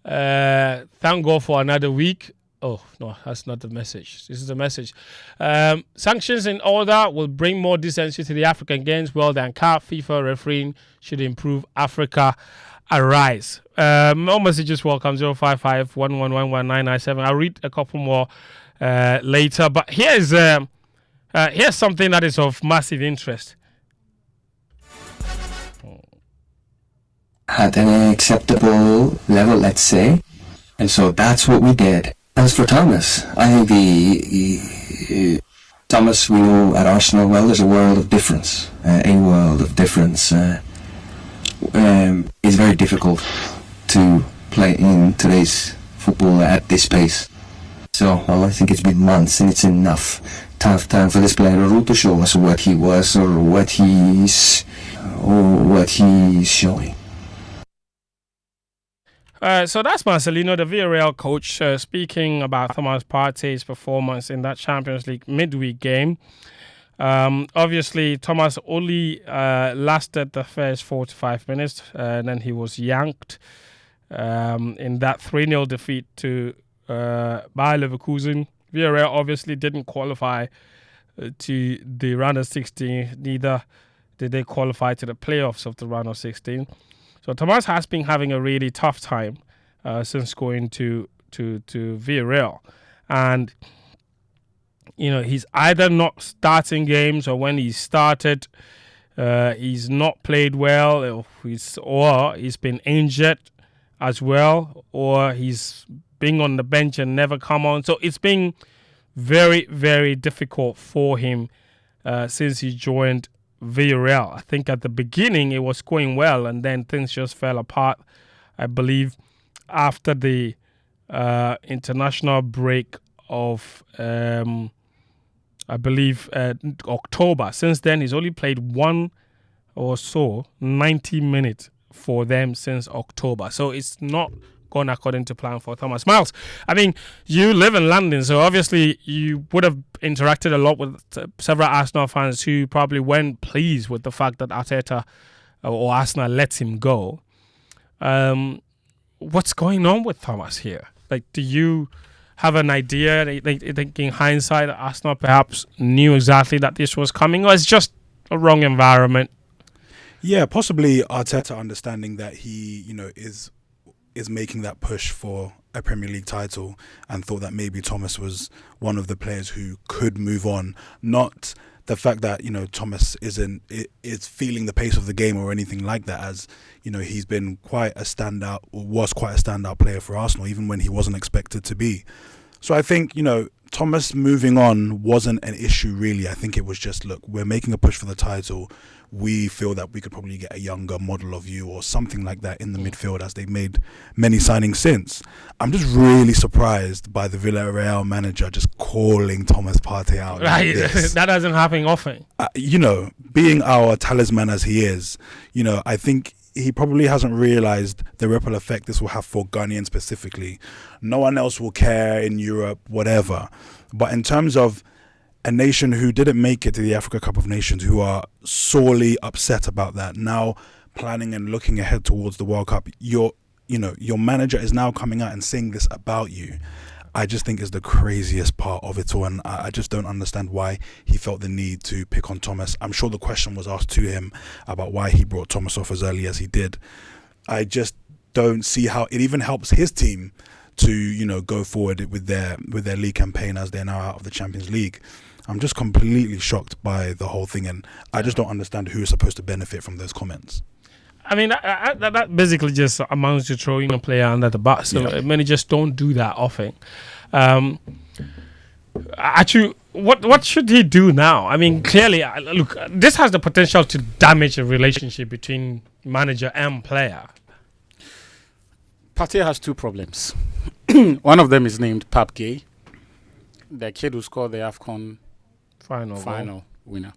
thank God for another week. Oh, no, that's not the message. This is the message. Sanctions in order will bring more decency to the African Games. Well done, CAF. FIFA refereeing should improve. Africa arise. More messages welcome. 055-1111-997. I'll read a couple more later. But here's something that is of massive interest. At an acceptable level, let's say. And so that's what we did. As for Thomas, I think Thomas, we know at Arsenal, well, there's a world of difference. A world of difference. It's very difficult to play in today's football at this pace. So, well, I think it's been months and it's enough. Tough time for this player to show us what he was or what he's showing. So that's Marcelino, the Villarreal coach, speaking about Thomas Partey's performance in that Champions League midweek game. Obviously, Thomas only lasted the first 45 minutes, and then he was yanked in that 3-0 defeat to Bayer Leverkusen Villarreal obviously didn't qualify to the round of 16. Neither did they qualify to the playoffs of the round of 16. So Thomas has been having a really tough time since going to Villarreal. And, he's either not starting games, or when he started, he's not played well, or he's been injured as well, or he's been on the bench and never come on. So it's been very, very difficult for him since he joined Villarreal. I think at the beginning it was going well, and then things just fell apart. I believe after the international break of October. Since then, he's only played 90 minutes for them since October. So it's not gone according to plan for Thomas. Miles, I mean, you live in London, so obviously you would have interacted a lot with several Arsenal fans who probably weren't pleased with the fact that Arteta or Arsenal let him go. What's going on with Thomas here? Like, do you have an idea? They think in hindsight that Arsenal perhaps knew exactly that this was coming, or it's just a wrong environment? Yeah, possibly Arteta understanding that he, is making that push for a Premier League title, and thought that maybe Thomas was one of the players who could move on. Not the fact that, Thomas is feeling the pace of the game or anything like that, as, he's been quite a standout, or was quite a standout player for Arsenal, even when he wasn't expected to be. So I think, Thomas moving on wasn't an issue really. I think it was just, look, we're making a push for the title. We feel that we could probably get a younger model of you or something like that in the midfield, as they've made many signings since. I'm just really surprised by the Villarreal manager just calling Thomas Partey out. Right, like this. That doesn't happen often. Being our talisman as he is, I think he probably hasn't realised the ripple effect this will have for Ghanaians specifically. No one else will care in Europe, whatever. But in terms of a nation who didn't make it to the Africa Cup of Nations, who are sorely upset about that, now planning and looking ahead towards the World Cup, your manager is now coming out and saying this about you. I just think is the craziest part of it all, and I just don't understand why he felt the need to pick on Thomas. I'm sure the question was asked to him about why he brought Thomas off as early as he did. I just don't see how it even helps his team to, go forward with their league campaign as they're now out of the Champions League. I'm just completely shocked by the whole thing, and I just don't understand who is supposed to benefit from those comments. I mean, that basically just amounts to throwing a player under the bus. So managers don't do that often. Actually, what should he do now? I mean, clearly, look, this has the potential to damage a relationship between manager and player. Partey has two problems. One of them is named Pape Gueye, the kid who scored the AFCON final winner.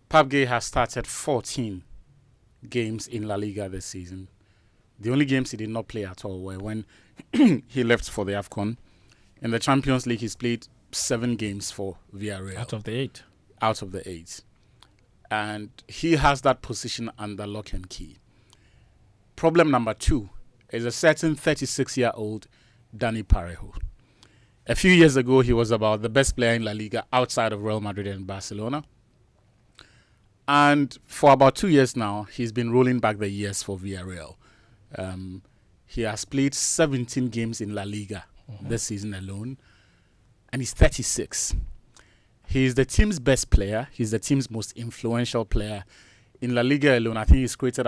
Pape Gueye has started 14 games in La Liga this season. The only games he did not play at all were when he left for the AFCON. In the Champions League, he's played 7 games for Villarreal. Out of the 8. And he has that position under lock and key. Problem number 2 is a certain 36-year-old Dani Parejo. A few years ago, he was about the best player in La Liga outside of Real Madrid and Barcelona. And for about 2 years now, he's been rolling back the years for Villarreal. He has played 17 games in La Liga this season alone, and he's 36. He's the team's best player. He's the team's most influential player. In La Liga alone, I think he's created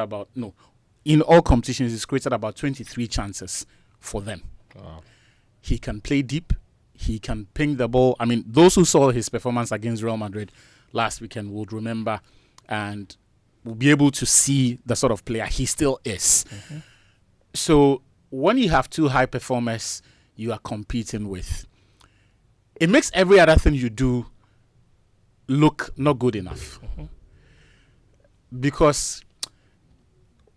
in all competitions, he's created about 23 chances for them. Wow. He can play deep. He can ping the ball. I mean, those who saw his performance against Real Madrid last weekend would remember and will be able to see the sort of player he still is. Mm-hmm. So when you have two high performers you are competing with, it makes every other thing you do look not good enough. Mm-hmm. Because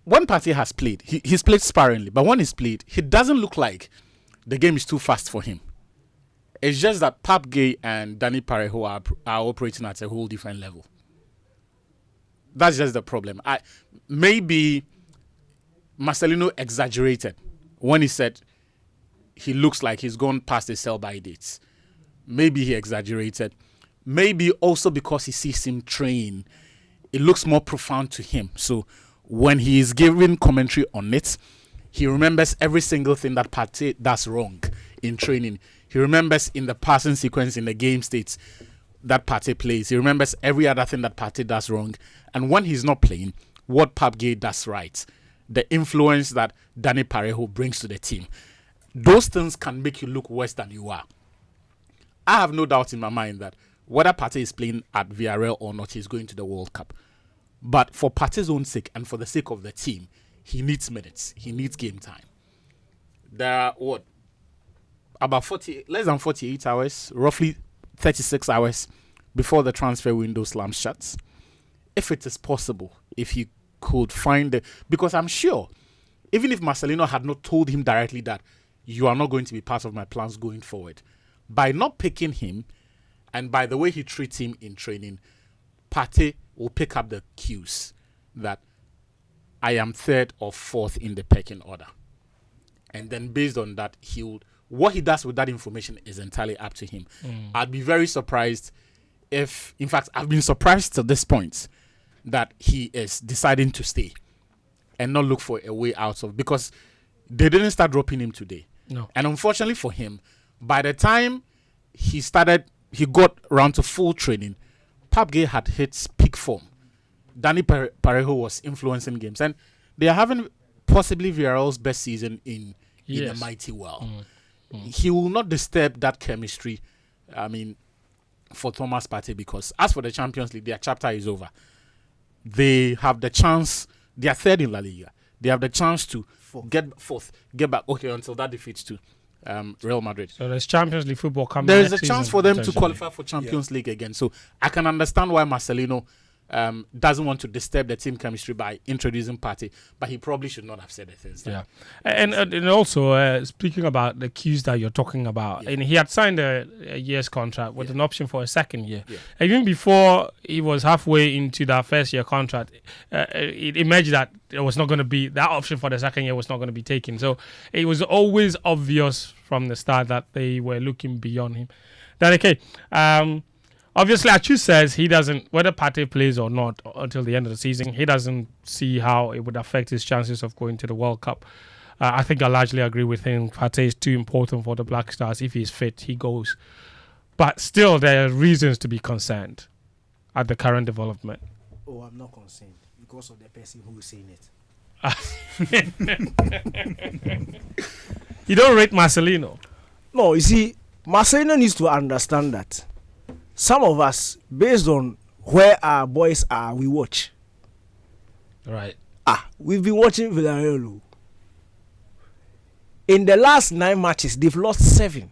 when Partey has played, he's played sparingly, but when he's played, he doesn't look like the game is too fast for him. It's just that Pape Gueye and Dani Parejo are operating at a whole different level. That's just the problem. Maybe Marcelino exaggerated when he said he looks like he's gone past his sell-by dates. Maybe he exaggerated. Maybe also because he sees him train, it looks more profound to him. So when he is giving commentary on it, he remembers every single thing that Partey does wrong in training. He remembers in the passing sequence in the game states that Partey plays. He remembers every other thing that Partey does wrong. And when he's not playing, what Pape Gueye does right. The influence that Dani Parejo brings to the team. Those things can make you look worse than you are. I have no doubt in my mind that whether Partey is playing at Villarreal or not, he's going to the World Cup. But for Partey's own sake and for the sake of the team, he needs minutes. He needs game time. There are, about less than 48 hours, roughly 36 hours before the transfer window slams shut. If it is possible, if he could find because I'm sure, even if Marcelino had not told him directly that you are not going to be part of my plans going forward, by not picking him and by the way he treats him in training, Partey will pick up the cues that I am third or fourth in the pecking order. And then based on that, what he does with that information is entirely up to him. I'd be very surprised if, in fact, I've been surprised to this point that he is deciding to stay and not look for a way out of, because they didn't start dropping him today. No. And unfortunately for him, by the time he got around to full training, Pape Gueye had hit peak form. Dani Parejo was influencing games, and they are having possibly Villarreal's best season in a mighty well. He will not disturb that chemistry, for Thomas Partey, because as for the Champions League, their chapter is over. They have the chance, they are third in La Liga. They have the chance to get back, until that defeats to Real Madrid. So there's Champions League football coming. There is a chance for them to qualify for Champions League again. So I can understand why Marcelino doesn't want to disturb the team chemistry by introducing Partey, but he probably should not have said the things. Yeah, and also speaking about the cues that you're talking about, and he had signed a year's contract with an option for a second year. Yeah. Even before he was halfway into that first year contract, it emerged that there was not going to be that option for the second year was not going to be taken. So it was always obvious from the start that they were looking beyond him. Then obviously, Achu says he doesn't, whether Partey plays or not until the end of the season, he doesn't see how it would affect his chances of going to the World Cup. I think I largely agree with him. Partey is too important for the Black Stars. If he's fit, he goes. But still, there are reasons to be concerned at the current development. Oh, I'm not concerned because of the person who is saying it. You don't rate Marcelino? No, you see, Marcelino needs to understand that some of us, based on where our boys are, we watch. Right. We've been watching Villarreal. In the last 9 matches, they've lost 7.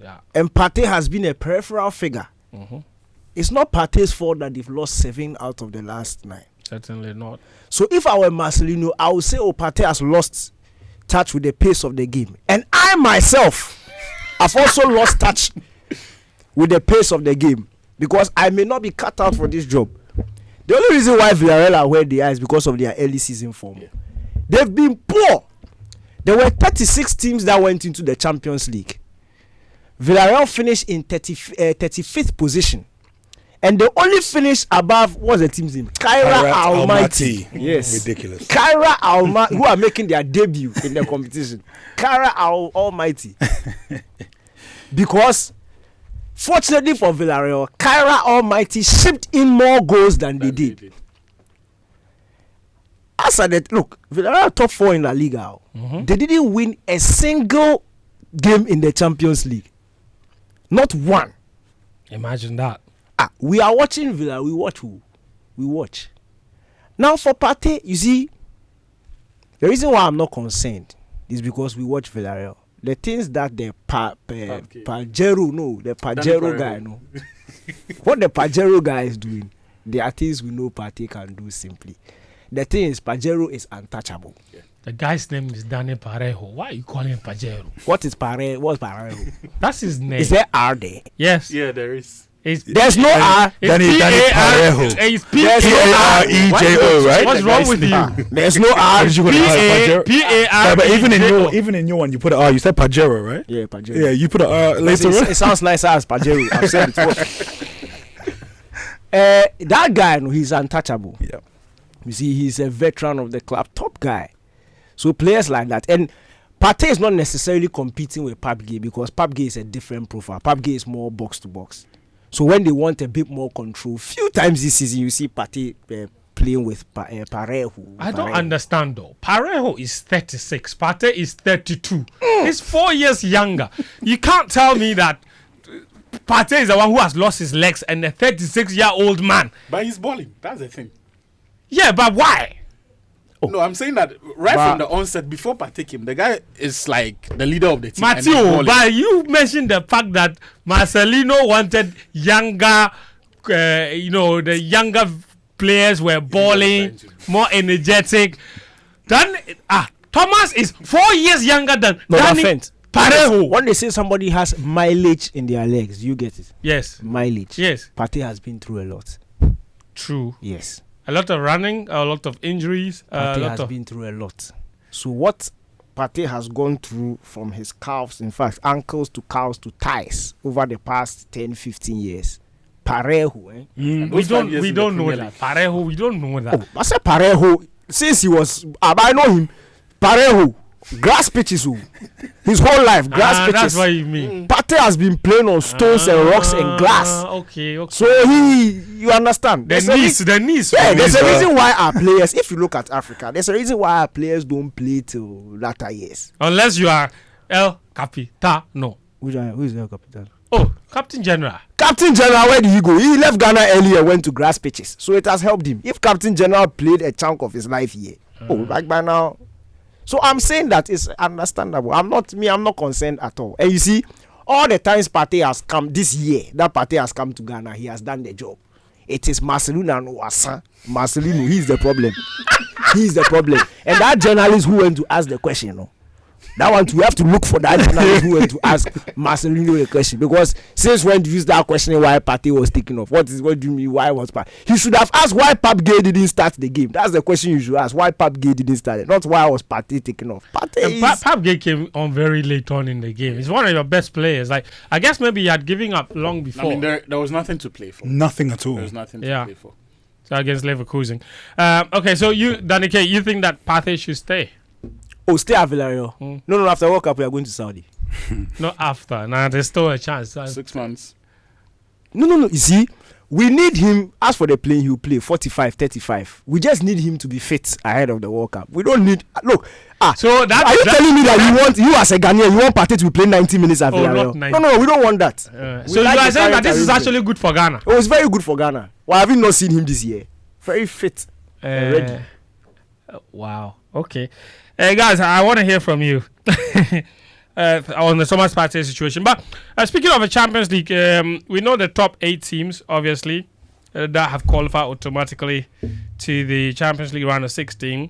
Yeah. And Partey has been a peripheral figure. Mm-hmm. It's not Partey's fault that they've lost 7 out of the last 9. Certainly not. So if I were Marcelino, I would say, Partey has lost touch with the pace of the game. And I myself have also lost touch with the pace of the game, because I may not be cut out for this job. The only reason why Villarreal are where they are is because of their early season form. Yeah. They've been poor. There were 36 teams that went into the Champions League. Villarreal finished in 35th position. And they only finished above, what's the team's name? Kaira Almaty. Yes. Ridiculous. Kaira Almaty, who are making their debut in the competition. Kaira Almaty. Because fortunately for Villarreal, Kaira Almighty shipped in more goals than they did. As at that, look, Villarreal top 4 in La Liga. Mm-hmm. They didn't win a single game in the Champions League. Not one. Imagine that. We are watching Villarreal. We watch who? We watch. Now for Partey, you see, the reason why I'm not concerned is because we watch Villarreal. The things that the Pajero guy, no. What the Pajero guy is doing, there are things we know Partey can do simply. The thing is, Pajero is untouchable. Yeah. The guy's name is Dani Parejo. Why are you calling him Pajero? What is Parejo? What's Parejo? That's his name. Is there R there? Yes. Yeah, there is. There's no R. Danny Parejo. It's There's no R. Parejo, right? What's wrong with you? There's no R. P-A-R. But even in your one, you put an R. You said Pajero, right? Yeah, Pajero. Yeah, you put an R later. It sounds nicer as Pajero. I've said it. That guy, he's untouchable. Yeah. You see, he's a veteran of the club, top guy. So players like that, and Partey is not necessarily competing with Pape Gueye because Pape Gueye is a different profile. Pape Gueye is more box to box. So when they want a bit more control, few times this season you see Partey playing with Parejo. I don't understand though. Parejo is 36. Partey is 32. He's 4 years younger. You can't tell me that Partey is the one who has lost his legs and the 36-year-old man. But he's balling. That's the thing. Yeah, but why? No, I'm saying that from the onset, before Partey came, the guy is like the leader of the team. Matthew, but you mentioned the fact that Marcelino wanted younger, the younger players were balling, more energetic. Thomas is 4 years younger than Danny Parejo. When they say somebody has mileage in their legs, you get it? Yes. Mileage. Yes. Partey has been through a lot. True. Yes. A lot of running, a lot of injuries. Partey has been through a lot. So what Partey has gone through from his calves, in fact, ankles to calves to thighs over the past 10, 15 years. Parejo, We don't know that. Parejo, we don't know that. I said Parejo, since he was, I know him, Parejo, grass pitches, his whole life, grass pitches. That's what you mean. Partey has been playing on stones and rocks and glass. Okay. So you understand. The knees. Yeah, there's a reason why our players, if you look at Africa, there's a reason why our players don't play till latter years. Unless you are El Capitano. Who is El Capitano? Oh, Captain General. Captain General, where did he go? He left Ghana earlier, went to grass pitches. So it has helped him. If Captain General played a chunk of his life here, back by now. So I'm saying that it's understandable. I'm not concerned at all. And you see, all the times Partey has come this year, that Partey has come to Ghana, he has done the job. It is Marcelino and Ouassa. Marcelino, he's the problem. He's the problem. And that journalist who went to ask the question, that one, we have to look for that journalist who went to ask Marcelino a question. Because since when did you start questioning why Partey was taken off? What do you mean? Why was Partey? He should have asked why Pape Gueye didn't start the game. That's the question you should ask. Why Pape Gueye didn't start it? Not why was Partey taken off. Pape Gueye came on very late on in the game. He's one of your best players. Like, I guess maybe he had given up long before. I mean, there was nothing to play for. Nothing at all. There was nothing to play for. So against Leverkusen. Okay, so you, Danny K, you think that Partey should stay? Oh, stay at Villarreal. No, after World Cup, we are going to Saudi. Not after. Nah, there's still a chance. 6 months. No. You see, we need him. As for the playing, he'll play 45, 35. We just need him to be fit ahead of the World Cup. We don't need. Look. So that, are you telling me that you as a Ghanaian, you want Partey to play 90 minutes at Villarreal? No, we don't want that. So you are saying that this is actually good for Ghana? Oh, it's very good for Ghana. Why have you not seen him this year? Very fit. Ready. Wow. Okay. Guys, I want to hear from you on the Thomas Partey situation. But speaking of the Champions League, we know the top 8 teams, obviously, that have qualified automatically to the Champions League round of 16,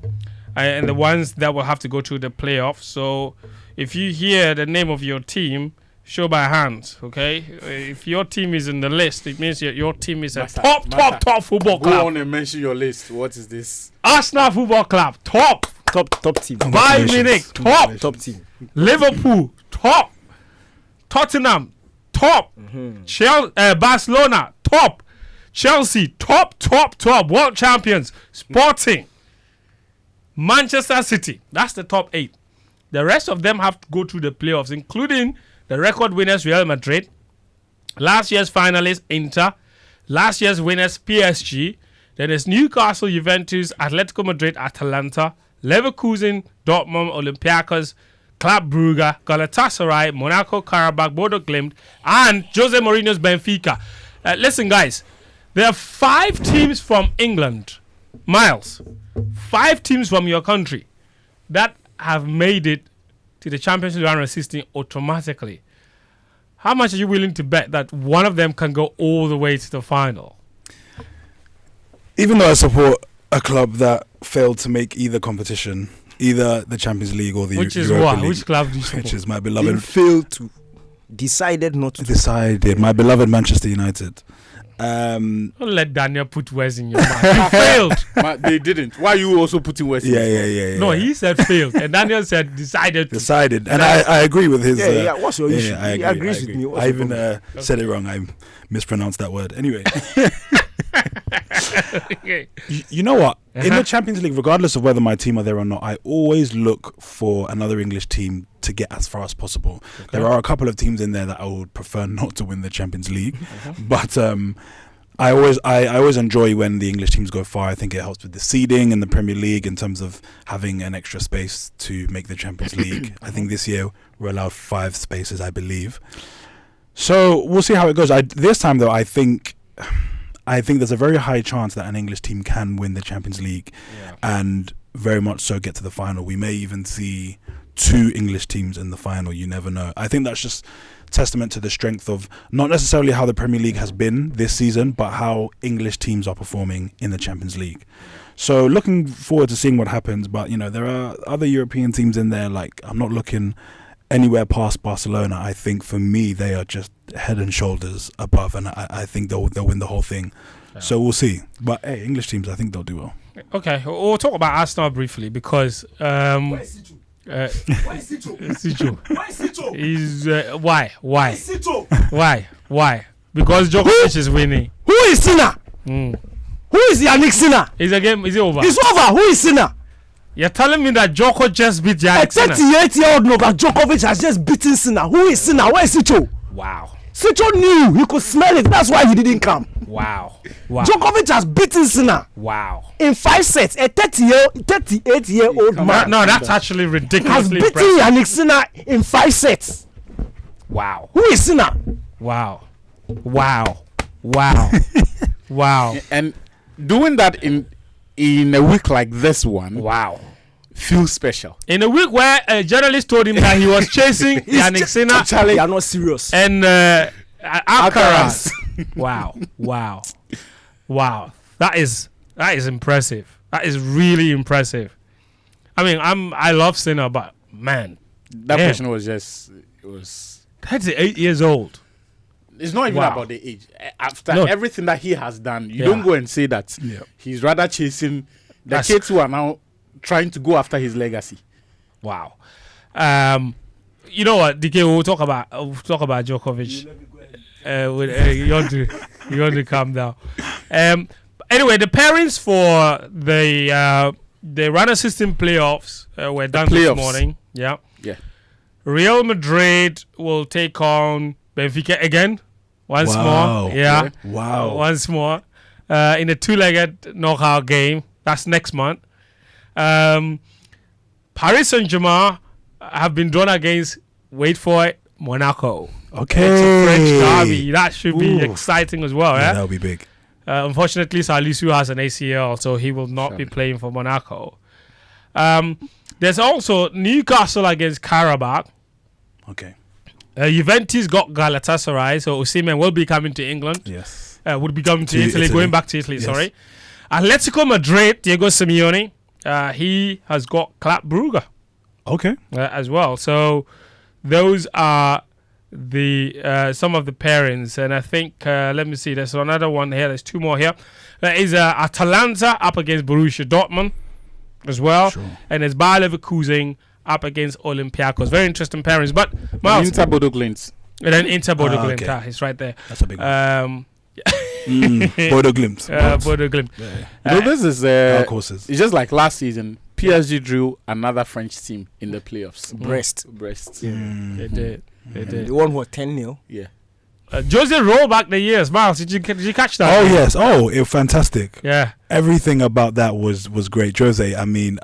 and the ones that will have to go to the playoffs. So if you hear the name of your team, show by hands, okay? If your team is in the list, it means your team is a top football club. Go on and mention your list. What is this? Arsenal Football Club, top team. Bayern Munich, top team. Liverpool, top. Tottenham, top. Barcelona, top. Chelsea, top. World champions. Sporting. Manchester City, that's the top 8. The rest of them have to go through the playoffs, including the record winners Real Madrid, last year's finalists Inter, last year's winners PSG. Then there's Newcastle, Juventus, Atletico Madrid, Atalanta, Leverkusen, Dortmund, Olympiacos, Club Brugge, Galatasaray, Monaco, Karabakh, Bodo Glimt, and Jose Mourinho's Benfica. Listen, guys, there are 5 teams from England, Miles, 5 teams from your country that have made it to the Champions League round of 16 automatically. How much are you willing to bet that one of them can go all the way to the final? Even though I support a club that failed to make either competition, either the Champions League or the Which is Europa what? League, Which club do you support? which is my beloved. They failed to. decided not to. Decided. My beloved Manchester United. Don't let Daniel put words in your mouth. He failed. They didn't. Why are you also putting words in Yeah. No, he said failed. And Daniel said decided. And I agree with his. What's your issue? He agrees with me. I even said it wrong. I mispronounced that word. Anyway. Okay. You know what? In the Champions League, regardless of whether my team are there or not, I always look for another English team to get as far as possible. Okay. There are a couple of teams in there that I would prefer not to win the Champions League, but I always enjoy when the English teams go far. I think it helps with the seeding in the Premier League in terms of having an extra space to make the Champions League. I think this year we're allowed 5 spaces, I believe. So we'll see how it goes. This time though, I think there's a very high chance that an English team can win the Champions League and very much so get to the final. We may even see 2 English teams in the final. You never know. I think that's just testament to the strength of not necessarily how the Premier League has been this season, but how English teams are performing in the Champions League. So looking forward to seeing what happens. But, there are other European teams in there. Like, I'm not looking anywhere past Barcelona. I think for me, they are just head and shoulders above, and I think they'll win the whole thing. Yeah. So we'll see. But hey, English teams, I think they'll do well. Okay, we'll talk about Arsenal briefly because why is Sito? Why is Sito? He's why? Why? Because Djokovic is winning. Who is Sinner? Who is Yannick Sinner? Is the game? Is it over? It's over. Who is Sinner? You're telling me that Djokovic just beat Yannick Sinner? A 38-year-old Novak Djokovic has just beaten Sinner. Who is Sinner? Where is Sito? Wow. Sito knew. He could smell it. That's why he didn't come. Wow. Djokovic has beaten Sinner. Wow. In 5 sets. A 38-year-old man. No, that's actually ridiculously has beaten Yannick Sinner in 5 sets. Wow. Who is Sinner? Wow. And doing that in a week like this one, wow, feels special. In a week where a journalist told him that he was chasing Yannick Sinner, Charlie, you are not serious. And Alcaraz. Wow. That is impressive. That is really impressive. I mean, I love Sinner, but man, that person was 38 years old. It's not even about the age. After everything that he has done, you don't go and say that he's rather chasing the kids who are now trying to go after his legacy. Wow. You know what, DK? We'll talk about Djokovic. You want to calm down. Anyway, the pairings for the run system playoffs were done this morning. Yeah. Real Madrid will take on Benfica again. Once more. Yeah. Wow. Once more. In a 2-legged knockout game. That's next month. Paris Saint-Germain have been drawn against, wait for it, Monaco. Okay. It's a French derby. That should be exciting as well. Yeah, that'll be big. Unfortunately, Salisu has an ACL, so he will not be playing for Monaco. There's also Newcastle against Karabakh. Okay. Juventus got Galatasaray, so Osimhen will be coming to England. Yes. Would be coming to Italy, going back to Italy, sorry. Atletico Madrid, Diego Simeone, he has got Club Brugge. Okay. As well. So those are the some of the pairings. And I think, let me see, there's another one here. There's 2 more here. There is Atalanta up against Borussia Dortmund as well. Sure. And there's Bayer Leverkusen up against Olympiacos. Very interesting pairings. But Miles, Inter Bodo Glimt. And then Inter Bodo Glimt. Okay. It's right there. That's a big one. Bodo Glimt. Bodo Glimt. This is courses. It's just like last season. PSG drew another French team in the playoffs. Brest. Yeah. They did. The one who 10-0. Yeah. Jose rolled back the years. Miles, did you catch that? Oh yes. Oh, it was fantastic. Yeah. Everything about that was great. Jose, I mean,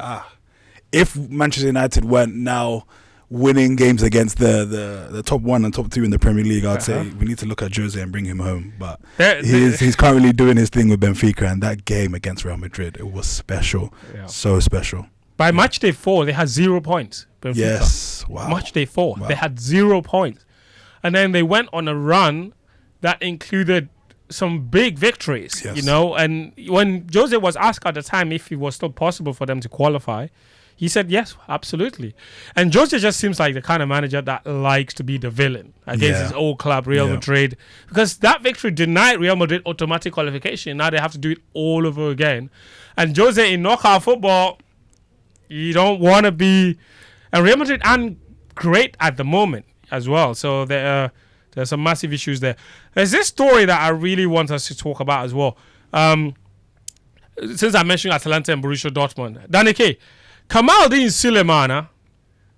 if Manchester United weren't now winning games against the top 1 and top 2 in the Premier League, I'd say we need to look at Jose and bring him home. But he's currently doing his thing with Benfica, and that game against Real Madrid, it was special. Yeah. So special. By match day 4, they had 0 points. Benfica. Yes. Wow. Match day 4, they had 0 points. And then they went on a run that included some big victories, and when Jose was asked at the time if it was still possible for them to qualify, He said yes, absolutely. And Jose just seems like the kind of manager that likes to be the villain against his old club, Real Madrid. Because that victory denied Real Madrid automatic qualification. Now they have to do it all over again. And Jose, in knockout football, you don't want to be... And Real Madrid aren't great at the moment as well. So there's some massive issues there. There's this story that I really want us to talk about as well. Since I mentioned Atalanta and Borussia Dortmund. Danike, Kamaldeen Sulemana,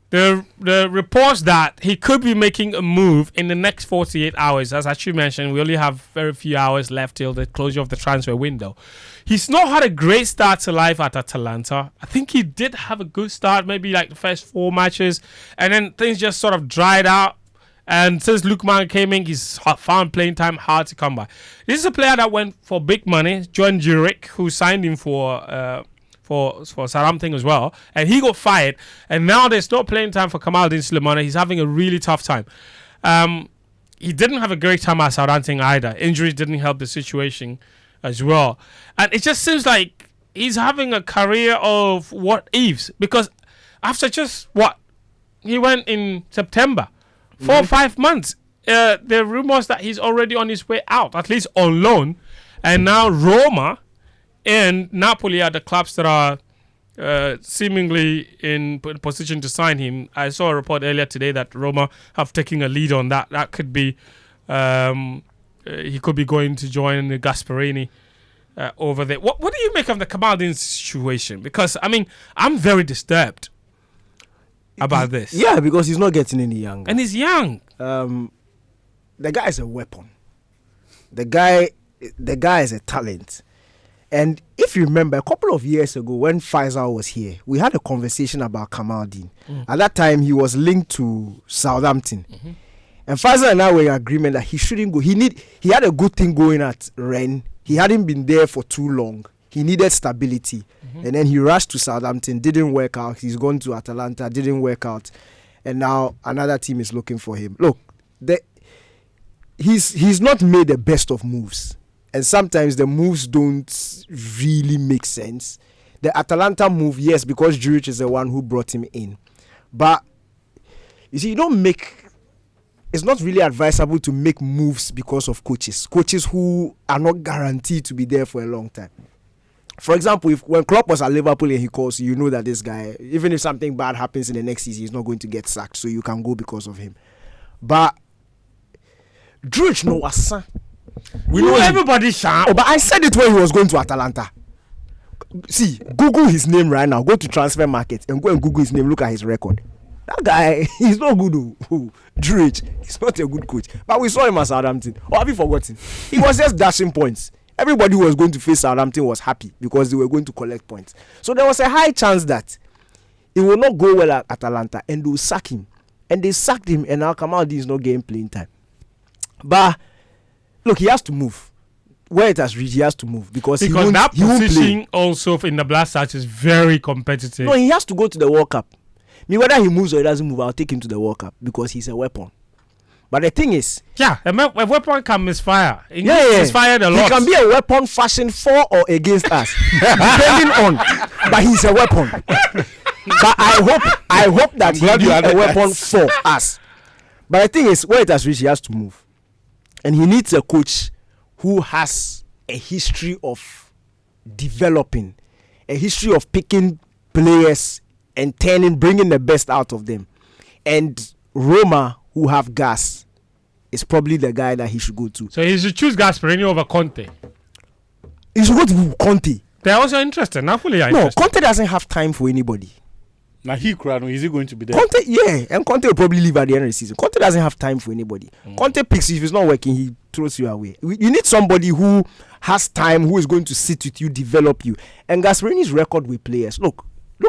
the reports that he could be making a move in the next 48 hours. As you mentioned, we only have very few hours left till the closure of the transfer window. He's not had a great start to life at Atalanta. I think he did have a good start, maybe like the first 4 matches, and then things just sort of dried out. And since Lukman came in, he's found playing time hard to come by. This is a player that went for big money, John Juric, who signed him for Southampton as well, and he got fired. And now there's no playing time for Kamaldeen Sulemana. He's having a really tough time. He didn't have a great time at Southampton either. Injuries didn't help the situation as well. And it just seems like he's having a career of what ifs, because after just he went in September. 4 or 5 months. There are rumors that he's already on his way out, at least on loan. And now Roma and Napoli are the clubs that are seemingly in position to sign him. I saw a report earlier today that Roma have taken a lead on that. That could be, he could be going to join the Gasperini over there. What do you make of the Kamaldeen situation? Because, I mean, I'm very disturbed about this. Yeah, because he's not getting any younger. And he's young. The guy is a weapon. The guy is a talent. And if you remember, a couple of years ago when Faisal was here, we had a conversation about Kamaldeen. At that time, he was linked to Southampton. And Faisal and I were in agreement that he shouldn't go. He had a good thing going at Rennes. He hadn't been there for too long. He needed stability. And then he rushed to Southampton, didn't work out. He's gone to Atalanta, didn't work out. And now another team is looking for him. Look, he's not made the best of moves. And sometimes the moves don't really make sense. The Atalanta move, yes, because Juric is the one who brought him in. But, you see, it's not really advisable to make moves because of coaches. Coaches who are not guaranteed to be there for a long time. For example, when Klopp was at Liverpool and he calls you, know that this guy, even if something bad happens in the next season, he's not going to get sacked, so you can go because of him. But Juric no wasa. We know everybody sharp. Oh, but I said it when he was going to Atalanta. See, Google his name right now. Go to Transfer Market and go and Google his name. Look at his record. That guy, he's not good. Juric, he's not a good coach. But we saw him at Southampton. Or have you forgotten? He was just dashing points. Everybody who was going to face Southampton was happy because they were going to collect points. So there was a high chance that it will not go well at Atalanta and they will sack him. And they sacked him, and now Kamaldeen is not getting playing time. But look, he has to move. Where it has reached, he has to move because that position also in the Black Stars is very competitive. No, he has to go to the World Cup. Whether he moves or he doesn't move, I'll take him to the World Cup because he's a weapon. But the thing is, a weapon can misfire. Misfired a lot. He can be a weapon fashioned for or against us, depending on. But he's a weapon. But I hope that he'll be a weapon for us. But the thing is, where it has reached, he has to move, and he needs a coach who has a history of developing, a history of picking players and bringing the best out of them. And Roma, who have gas, is probably the guy that he should go to. So he should choose Gasperini over Conte. He should go to Conte. They're also interested. Napoli are interested. No, Conte doesn't have time for anybody. Now is he going to be there? Conte, yeah, and Conte will probably leave at the end of the season. Conte doesn't have time for anybody. Conte picks you. If it's not working, he throws you away. You need somebody who has time, who is going to sit with you, develop you. And Gasperini's record with players. Look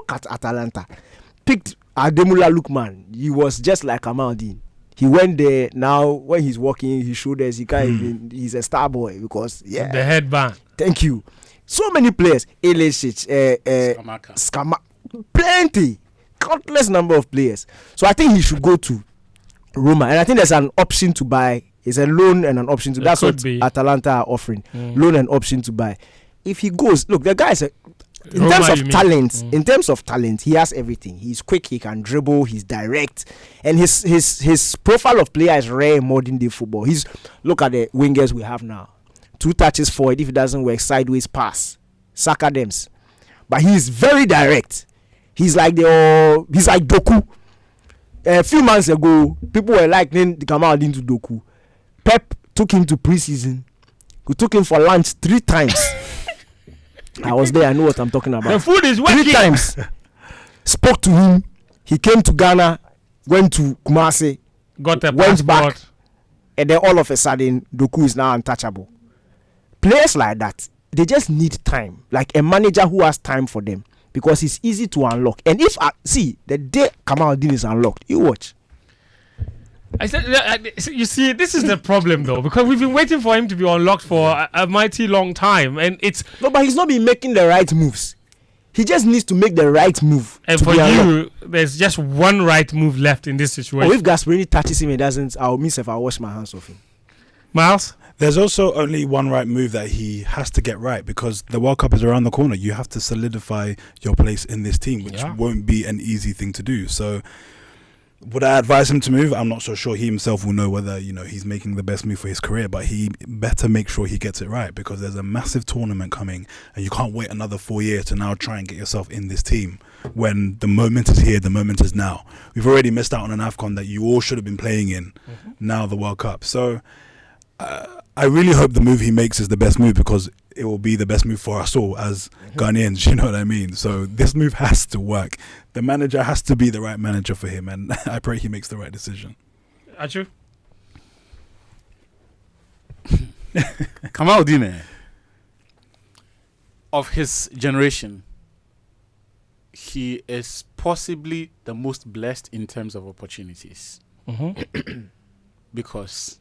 at Atalanta. Picked Ademola Lookman. He was just like Kamaldeen. He went there. Now when he's walking, his shoulders, he can't even. He's a star boy because the headband. Thank you. So many players. Elisic, Skama, plenty, countless number of players. So I think he should go to Roma, and I think there's an option to buy. It's a loan and an option to. That's what Atalanta are offering. Loan and option to buy. If he goes, look, the guy is in terms of talent, he has everything. He's quick, he can dribble, he's direct, and his profile of player is rare in modern day football. Look at the wingers we have now. 2 touches forward, if it doesn't work, sideways pass, Saka dems. But he's very direct. He's like Doku. A few months ago, people were likening Kamaldeen to Doku. Pep took him to preseason. We took him for lunch 3 times. I was there. I know what I'm talking about. The food is working. 3 times. Spoke to him. He came to Ghana, went to Kumasi, went back, and then all of a sudden, Doku is now untouchable. Players like that, they just need time. Like a manager who has time for them, because it's easy to unlock. And if the day Kamaldeen is unlocked, you watch. I said, you see, this is the problem though, because we've been waiting for him to be unlocked for a mighty long time, and it's no, but he's not been making the right moves. He just needs to make the right move. And for you, there's just one right move left in this situation. Oh, if Gasperini touches him and doesn't, I'll miss if I wash my hands off him. Miles? There's also only one right move that he has to get right, because the World Cup is around the corner. You have to solidify your place in this team, which won't be an easy thing to do. So would I advise him to move? I'm not so sure. He himself will know whether, he's making the best move for his career, but he better make sure he gets it right, because there's a massive tournament coming and you can't wait another 4 years to now try and get yourself in this team when the moment is here, the moment is now. We've already missed out on an AFCON that you all should have been playing in, now the World Cup. So I really hope the move he makes is the best move, because it will be the best move for us all as Ghanaians, you know what I mean? So this move has to work. The manager has to be the right manager for him, and I pray he makes the right decision. Achu? Kamaldeen, of his generation, he is possibly the most blessed in terms of opportunities. Because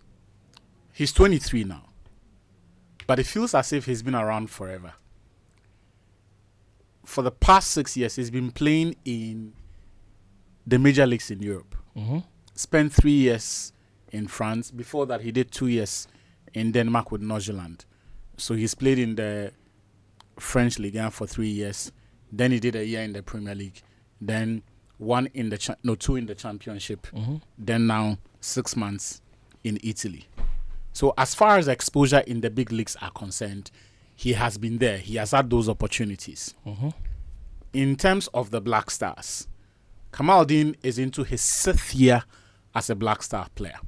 he's 23 now, but it feels as if he's been around forever. For the past 6 years, he's been playing in the major leagues in Europe. Spent 3 years in France. Before that, he did 2 years in Denmark with Nordsjælland. So he's played in the French Ligue 1 for 3 years. Then he did a year in the Premier League. Then 2 in the Championship. Then now 6 months in Italy. So as far as exposure in the big leagues are concerned, he has been there. He has had those opportunities. In terms of the Black Stars, Kamaldeen is into his 6th year as a Black Star player.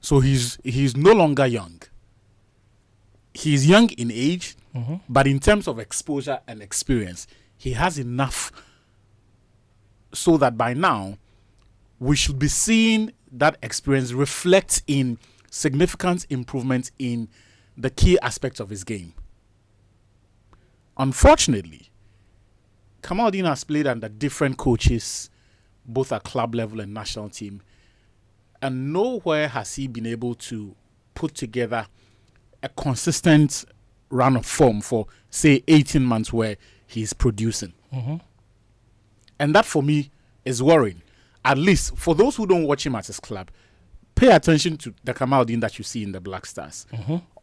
So he's no longer young. He's young in age, but in terms of exposure and experience, he has enough so that by now, we should be seeing that experience reflect in significant improvement in the key aspects of his game. Unfortunately, Kamaldeen has played under different coaches, both at club level and national team, and nowhere has he been able to put together a consistent run of form for, say, 18 months where he's producing. And that, for me, is worrying. At least, for those who don't watch him at his club, pay attention to the Kamaldeen that you see in the Black Stars.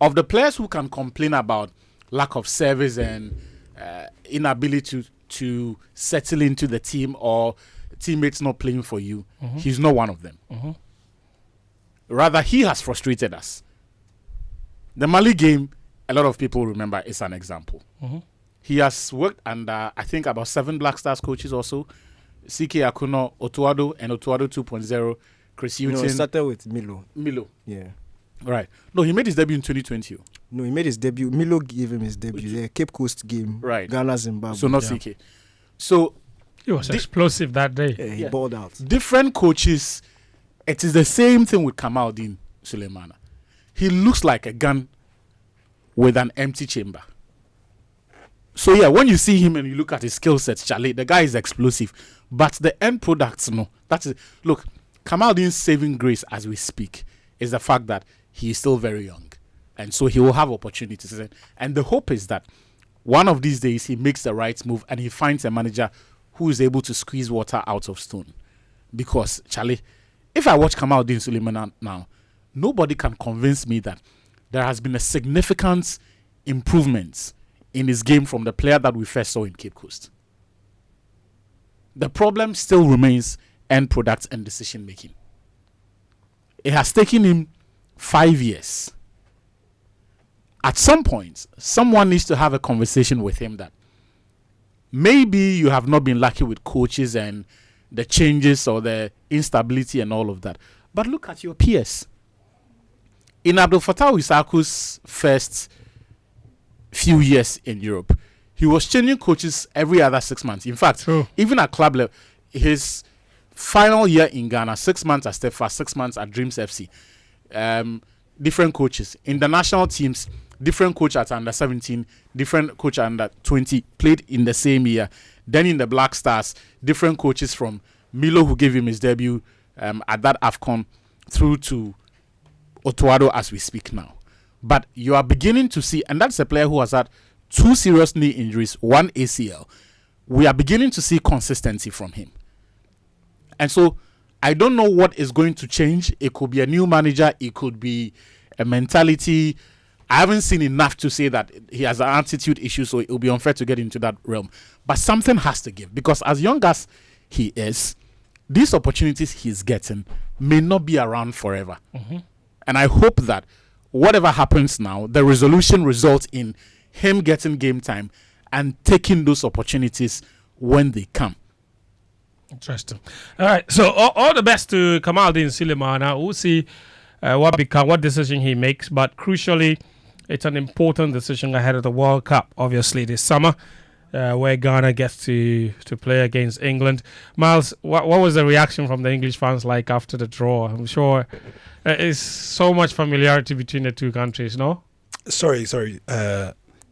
Of the players who can complain about lack of service and inability to settle into the team or teammates not playing for you, he's not one of them. Rather, he has frustrated us. The Mali game, a lot of people remember, is an example. He has worked under, I think, about 7 Black Stars coaches also. CK Akuno, Otuado, and Otuado 2.0, Chris Hughton. No, it started with Milo. Yeah. Right. No, he made his debut in 2020. No, he made his debut. Milo gave him his debut. The Cape Coast game. Right. Ghana, Zimbabwe. So not CK. So he was explosive that day. Yeah, he balled out. Different coaches. It is the same thing with Kamaldeen Sulemana. He looks like a gun with an empty chamber. So yeah, when you see him and you look at his skill sets, Charlie, the guy is explosive. But the end products, no. That is, look, Kamaldeen's saving grace as we speak is the fact that he is still very young. And so he will have opportunities. And the hope is that one of these days he makes the right move and he finds a manager who is able to squeeze water out of stone. Because, Charlie, if I watch Kamaldeen Sulemana now, nobody can convince me that there has been a significant improvement in his game from the player that we first saw in Cape Coast. The problem still remains end product and decision making. It has taken him 5 years. At some point, someone needs to have a conversation with him that maybe you have not been lucky with coaches and the changes or the instability and all of that. But look at your peers. In Abdul Fattah Isaku's first few years in Europe, he was changing coaches every other 6 months. In fact, even at club level, his final year in Ghana, 6 months at Steadfast, 6 months at Dreams FC, different coaches. In the national teams, different coach at under 17, different coach at under 20, played in the same year. Then in the Black Stars, different coaches from Milo, who gave him his debut at that AFCON, through to Otuado as we speak now. But you are beginning to see, and that's a player who has had 2 serious knee injuries, 1 ACL. We are beginning to see consistency from him. And so I don't know what is going to change. It could be a new manager. It could be a mentality. I haven't seen enough to say that he has an attitude issue, so it will be unfair to get into that realm. But something has to give, because as young as he is, these opportunities he's getting may not be around forever. Mm-hmm. And I hope that whatever happens now, the resolution results in him getting game time and taking those opportunities when they come. Interesting. All right. So all the best to Kamaldeen Sulemana. Now we'll see what decision he makes. But crucially, it's an important decision ahead of the World Cup, obviously, this summer, where Ghana gets to play against England. Miles, what was the reaction from the English fans like after the draw? I'm sure there's so much familiarity between the two countries, no? Sorry.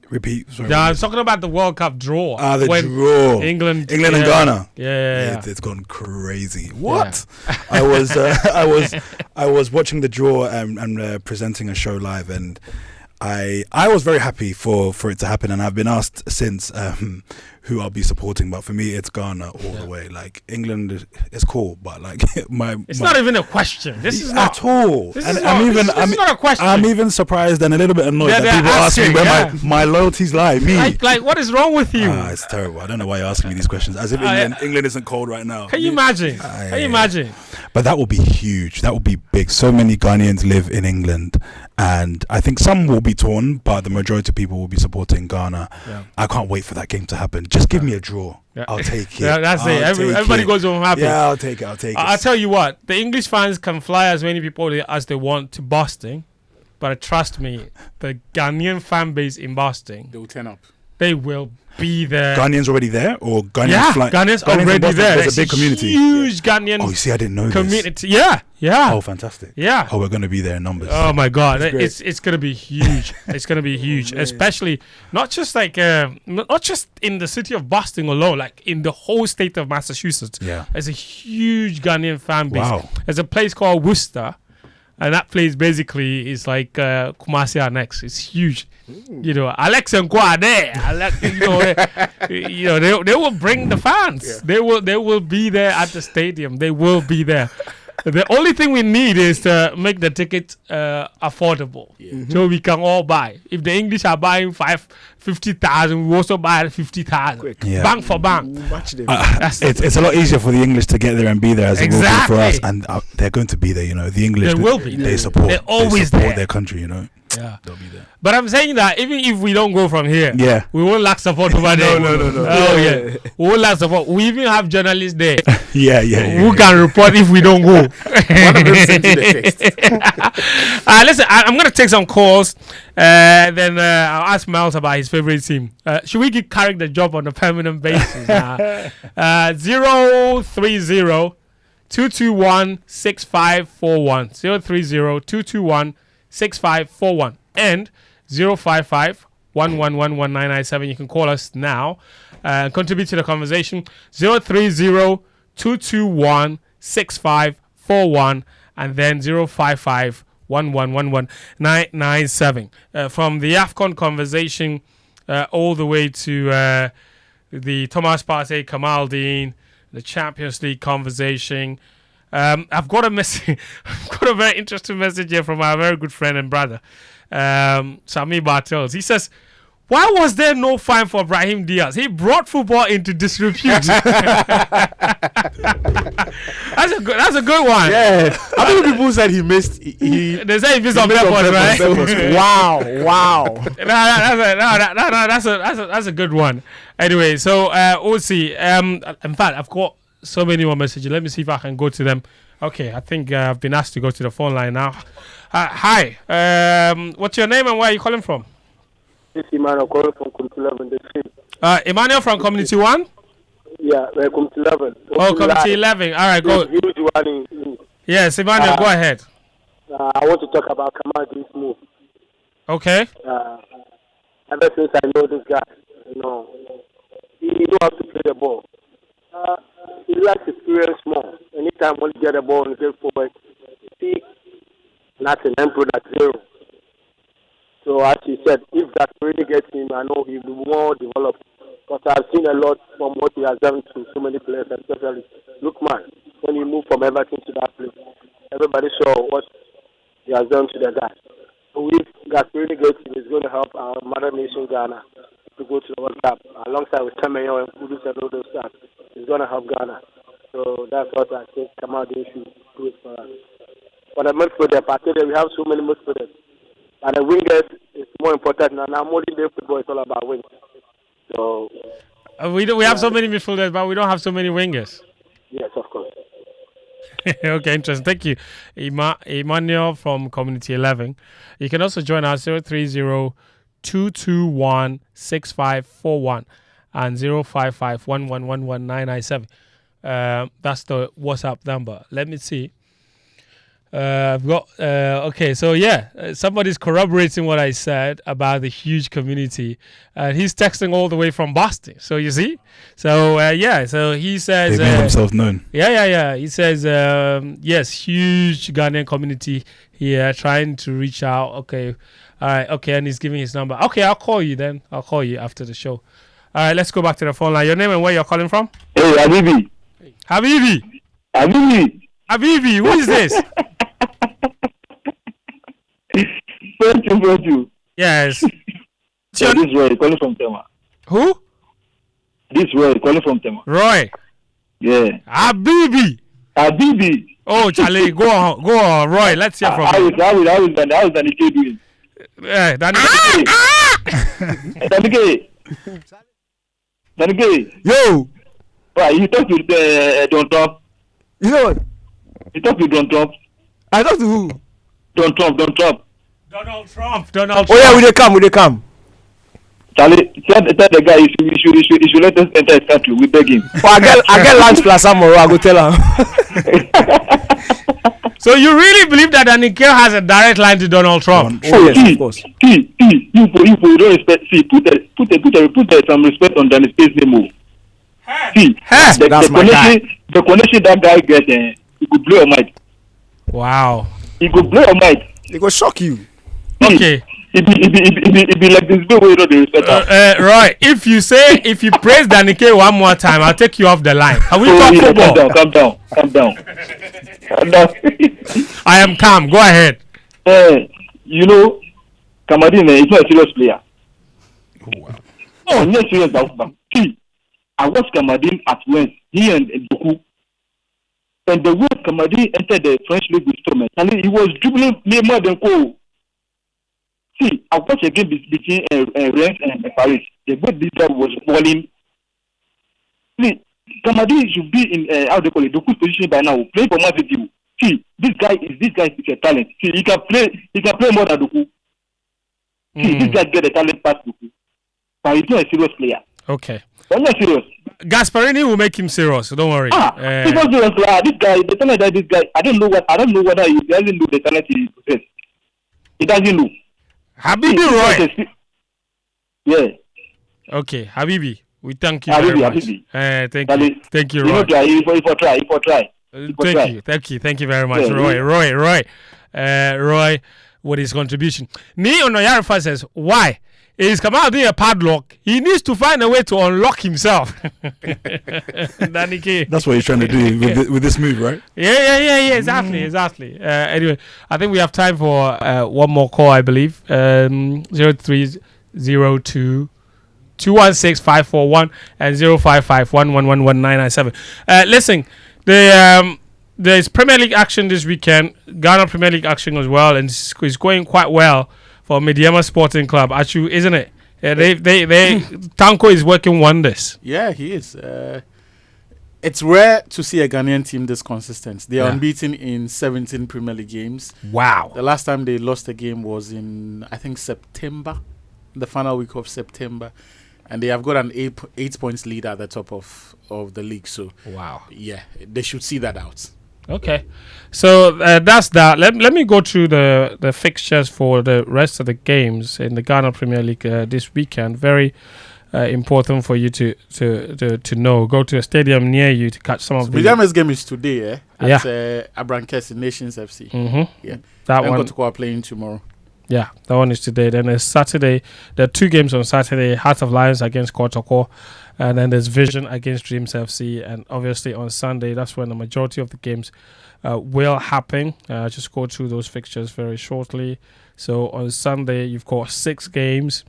Repeat. Sorry. Yeah, I was talking about the World Cup draw. The draw. England and Ghana. Yeah. It's gone crazy. What? Yeah. I was watching the draw and presenting a show live, and I was very happy for it to happen, and I've been asked since who I'll be supporting, but for me it's Ghana all the way. Like, England is cool, but like it's not even a question. This is not at all. This is not a question. I'm even surprised and a little bit annoyed that people ask me where my loyalties lie. Me, like what is wrong with you? It's terrible. I don't know why you're asking me these questions. As if England isn't cold right now. Can you imagine? Can you imagine? But that will be huge. That will be big. So many Ghanaians live in England, and I think some will be torn, but the majority of people will be supporting Ghana. Yeah. I can't wait for that game to happen. Just give me a draw. Yeah. I'll take it. Yeah, that's it. Everybody goes home happy. Yeah, I'll take it. I'll tell you what. The English fans can fly as many people as they want to Boston, but trust me, the Ghanaian fan base in Boston, they will turn up. They will be there. Ghanaians already there, or Ghanaians flying? Ghanaians already there. There's a big community. Huge Ghanaian. Oh, you see, I didn't know community. This. Yeah. Oh, fantastic. Yeah. Oh, we're going to be there in numbers. Oh my God, it's going to be huge. It's going to be huge, especially not just in the city of Boston alone, like in the whole state of Massachusetts. Yeah. There's a huge Ghanaian fan base. Wow. There's a place called Worcester, and that place basically is like Kumasi Annex. It's huge. You know, Alex and Kwa there. They will bring the fans. Yeah. They will be there at the stadium. They will be there. The only thing we need is to make the ticket affordable, so we can all buy. If the English are buying 50,000, we also buy 50,000. Yeah. Bank for bank. It's a lot easier for the English to get there and be there as it will be for us, and they're going to be there. You know, the English will be. They support. They're always there. Their country. You know. Yeah, they'll be there. But I'm saying that even if we don't go from here, we won't lack support over there. No. Oh yeah, we won't lack support. We even have journalists there. Who can report if we don't go. One of them sent you the text. Listen, I'm gonna take some calls. Then I'll ask Miles about his favorite team. Should we give Carrick the job on a permanent basis? 030 221 6541 030 221 6541 and 055 1111997. You can call us now and contribute to the conversation. 030 221 6541 and then 055 1111997. From the AFCON conversation all the way to the Thomas Partey, Kamaldeen, the Champions League conversation. I've got a message. I've got a very interesting message here from our very good friend and brother, Sami Bartels. He says, Why was there no fine for Brahim Diaz? He brought football into disrepute. That's a good one. Yeah. How many people said he missed? They said he missed on purpose, right? Wow. That's a good one. Anyway, so we'll see. In fact, I've got so many more messages. Let me see if I can go to them. Okay, I think I've been asked to go to the phone line now. Hi. What's your name and where are you calling from? This is Emmanuel calling from Community 11. Emmanuel from Community 1? Yeah, Community 11. Oh, Community 11. All right, go. Yes, Emmanuel, go ahead. I want to talk about Kamadi's move. Okay. Ever since I know this guy, he knows how to play the ball. He likes experience more. Anytime when you get the ball and get forward, see, nothing, and product zero. So as he said, if that really gets him, I know he will be more developed. Because I've seen a lot from what he has done to so many players, especially Lookman. When he moved from Everton to that place, everybody saw what he has done to the guy. So if that really gets him, it's going to help our mother nation Ghana to go to the World Cup. Alongside with Temeyo and Kudus and all those stuff, it's going to help Ghana. So that's what I think Kamadi should do it for us. For the midfielder, particularly, we have so many midfielders. And the wingers is more important. Now modern day football is all about wings. So we have so many midfielders, but we don't have so many wingers. Yes, of course. Okay, interesting. Thank you, Emmanuel from Community 11. You can also join us 030-221-6541 and 055-1111997. That's the WhatsApp number. Let me see. I've got okay, so somebody's corroborating what I said about the huge community, and he's texting all the way from Boston. So you see, so so he says they made himself known. Yeah. He says yes, huge Ghanaian community here trying to reach out. Okay, all right, okay, and he's giving his number. Okay, I'll call you then. I'll call you after the show. All right, let's go back to the phone line. Your name and where you're calling from? Hey, Habibi. Habibi, who is this? Thank you. Yes. This Roy calling from Tema. Who? This Roy calling from Tema. Roy. Yeah. Habibi. Oh, Charlie, go on, Roy. Let's hear from you. How is Danike doing? Yeah, Danike. Yo. Right, you talk to Don Trump. You know what? You talk to Don Trump. I talk to who? Don Trump. Donald Trump. Oh yeah, we they come. Charlie, tell the guy he should let us enter his country. We beg him. Oh, I get lunch plus tomorrow. I go tell him. So you really believe that Danike has a direct line to Donald Trump? Oh yes, of course. You don't respect. See, put some respect on Danike's name. See, that's my guy. The connection that guy gets, he could blow your mind. Wow. He could blow your mind. He go shock you. Okay. It be like this way you don't respect her. Roy, if you praise Danike one more time, I'll take you off the line. Can we talk football? Calm down. I am calm. Go ahead. You know, Kamadin is not a serious player. Oh, wow. Oh, he's not serious about. See, I watched Kamadin at West. He and Doku. And the way Kamadin entered the French league with Thomas, he was dribbling more than goal. See, I watched a game between Rennes and Paris. The way this guy was balling. See, Kamadin should be in how they call it, Doku's position by now, playing for Man City. See, this guy is a talent. See, he can play more than Doku. See, this guy get a talent past Doku, but he's not a serious player. Okay. I'm not serious. Gasparini will make him serious, so don't worry. He's not serious. This guy, the talent that this guy, I don't know whether he doesn't know the talent he possesses. He doesn't know. Habibi Roy. Yeah. Okay, Habibi. We thank you very much. Thank you, Roy. If I try. Thank you very much, Roy. Roy, with his contribution. Ni Onoyarifa says, why? Is Kamal doing a padlock? He needs to find a way to unlock himself. That's what he's trying to do with this move, right? Yeah. Exactly. Anyway, I think we have time for one more call, I believe. 03 02 216 541 and 055 111 Listen, there's Premier League action this weekend. Ghana Premier League action as well, and it's going quite well for Mediama Sporting Club. Actually, isn't it? They Tanko is working wonders. Yeah, he is. It's rare to see a Ghanaian team this consistent. They are unbeaten in 17 Premier League games. Wow. The last time they lost a game was in, I think, September, the final week of September. And they have got an 8 points lead at the top of the league. So, wow. Yeah, they should see that out. Okay. So that's that. Let me go through the fixtures for the rest of the games in the Ghana Premier League this weekend. Very important for you to know. Go to a stadium near you to catch some of the... Mediama's game is today, at Yeah. Abrankes in Nations FC. Mm-hmm. Yeah. That one. one. Kotoko are playing tomorrow. Yeah, that one is today. Then there's Saturday. There are 2 games on Saturday. Heart of Lions against Kotoko. And then there's Vision against Dreams FC. And obviously on Sunday, that's when the majority of the games will happen. Just go through those fixtures very shortly. So on Sunday, you've got 6 games.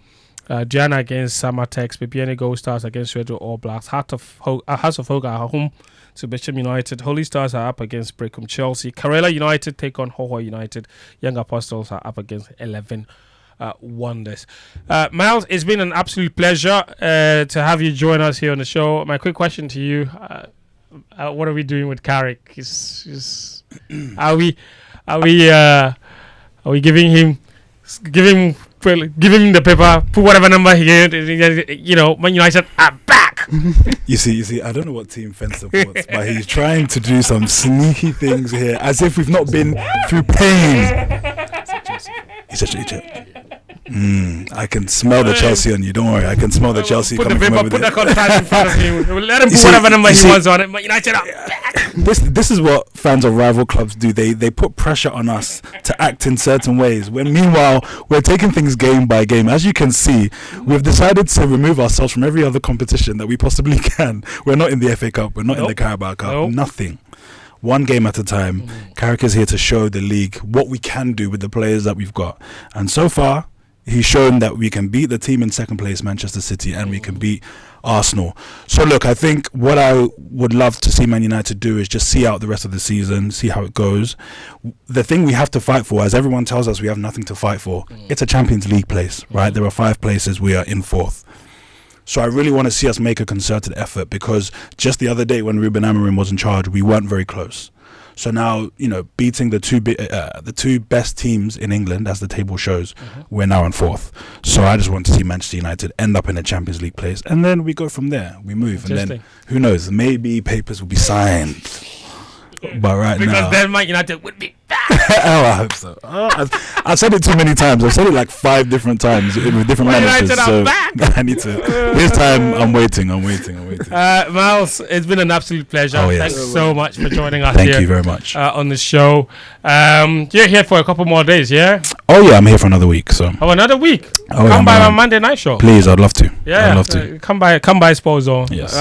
Diana against Samatex. Bibiani Gold Stars against Red All Blacks. House of Hope are home to Bishop United. Holy Stars are up against Brecum Chelsea. Karela United take on Hoho United. Young Apostles are up against 11 Wonders. Miles, it's been an absolute pleasure to have you join us here on the show. My quick question to you: what are we doing with Carrick? Are we giving him the paper? Put whatever number he Man United are back. You see, I don't know what team Fence supports, but he's trying to do some sneaky things here, as if we've not been through pain. He's a Chelsea. I can smell the Chelsea on you. Don't worry, I can smell the Chelsea put coming the paper, from over put there. the contract in front of him. Let him put whatever number he wants on it. Man United are back. This is what fans of rival clubs do. They put pressure on us to act in certain ways, when meanwhile we're taking things game by game. As you can see, we've decided to remove ourselves from every other competition that we possibly can. We're not in the FA Cup, we're not in the Carabao Cup, nothing. One game at a time. Carrick is here to show the league what we can do with the players that we've got, and so far he's shown that we can beat the team in second place, Manchester City, and we can beat Arsenal. So look, I think what I would love to see Man United do is just see out the rest of the season, see how it goes. The thing we have to fight for, as everyone tells us we have nothing to fight for, it's a Champions League place, right? There are 5 places, we are in 4th. So I really want to see us make a concerted effort, because just the other day when Ruben Amorim was in charge, we weren't very close. So now, beating the two best teams in England, as the table shows, we're now in 4th. So I just want to see Manchester United end up in a Champions League place, and then we go from there. We move, and then who knows? Maybe papers will be signed. But because then Man United would be back. Oh, I hope so. I've said it too many times. I've said it like 5 different times with different managers. So I need to. This time I'm waiting. Miles, it's been an absolute pleasure. Oh, yes. Thanks so much for joining us. Thank you very much on the show. You're here for a couple more days, yeah? Oh yeah, I'm here for another week. So. Oh, another week. Oh, come by my Monday night show. Please, I'd love to. Yeah, I'd love to. Come by Sports Zone. Yes.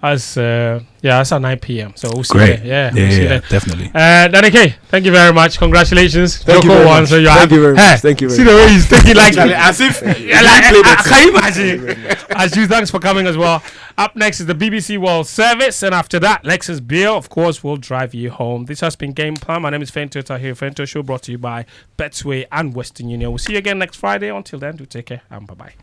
That's at 9 p.m. So we'll see Great. there. Yeah, definitely. Danike, thank you very much. Congratulations. Thank you very much. So Thank you very much. Thank you very much. See the way he's taking like as if can you imagine? As you, thanks for coming as well. Up next is the BBC World Service, and after that, Lexus Beer, of course, will drive you home. This has been Game Plan. My name is Fento Tahir. Fento Show brought to you by Betway and Western Union. We'll see you again next Friday. Until then, do take care and bye-bye.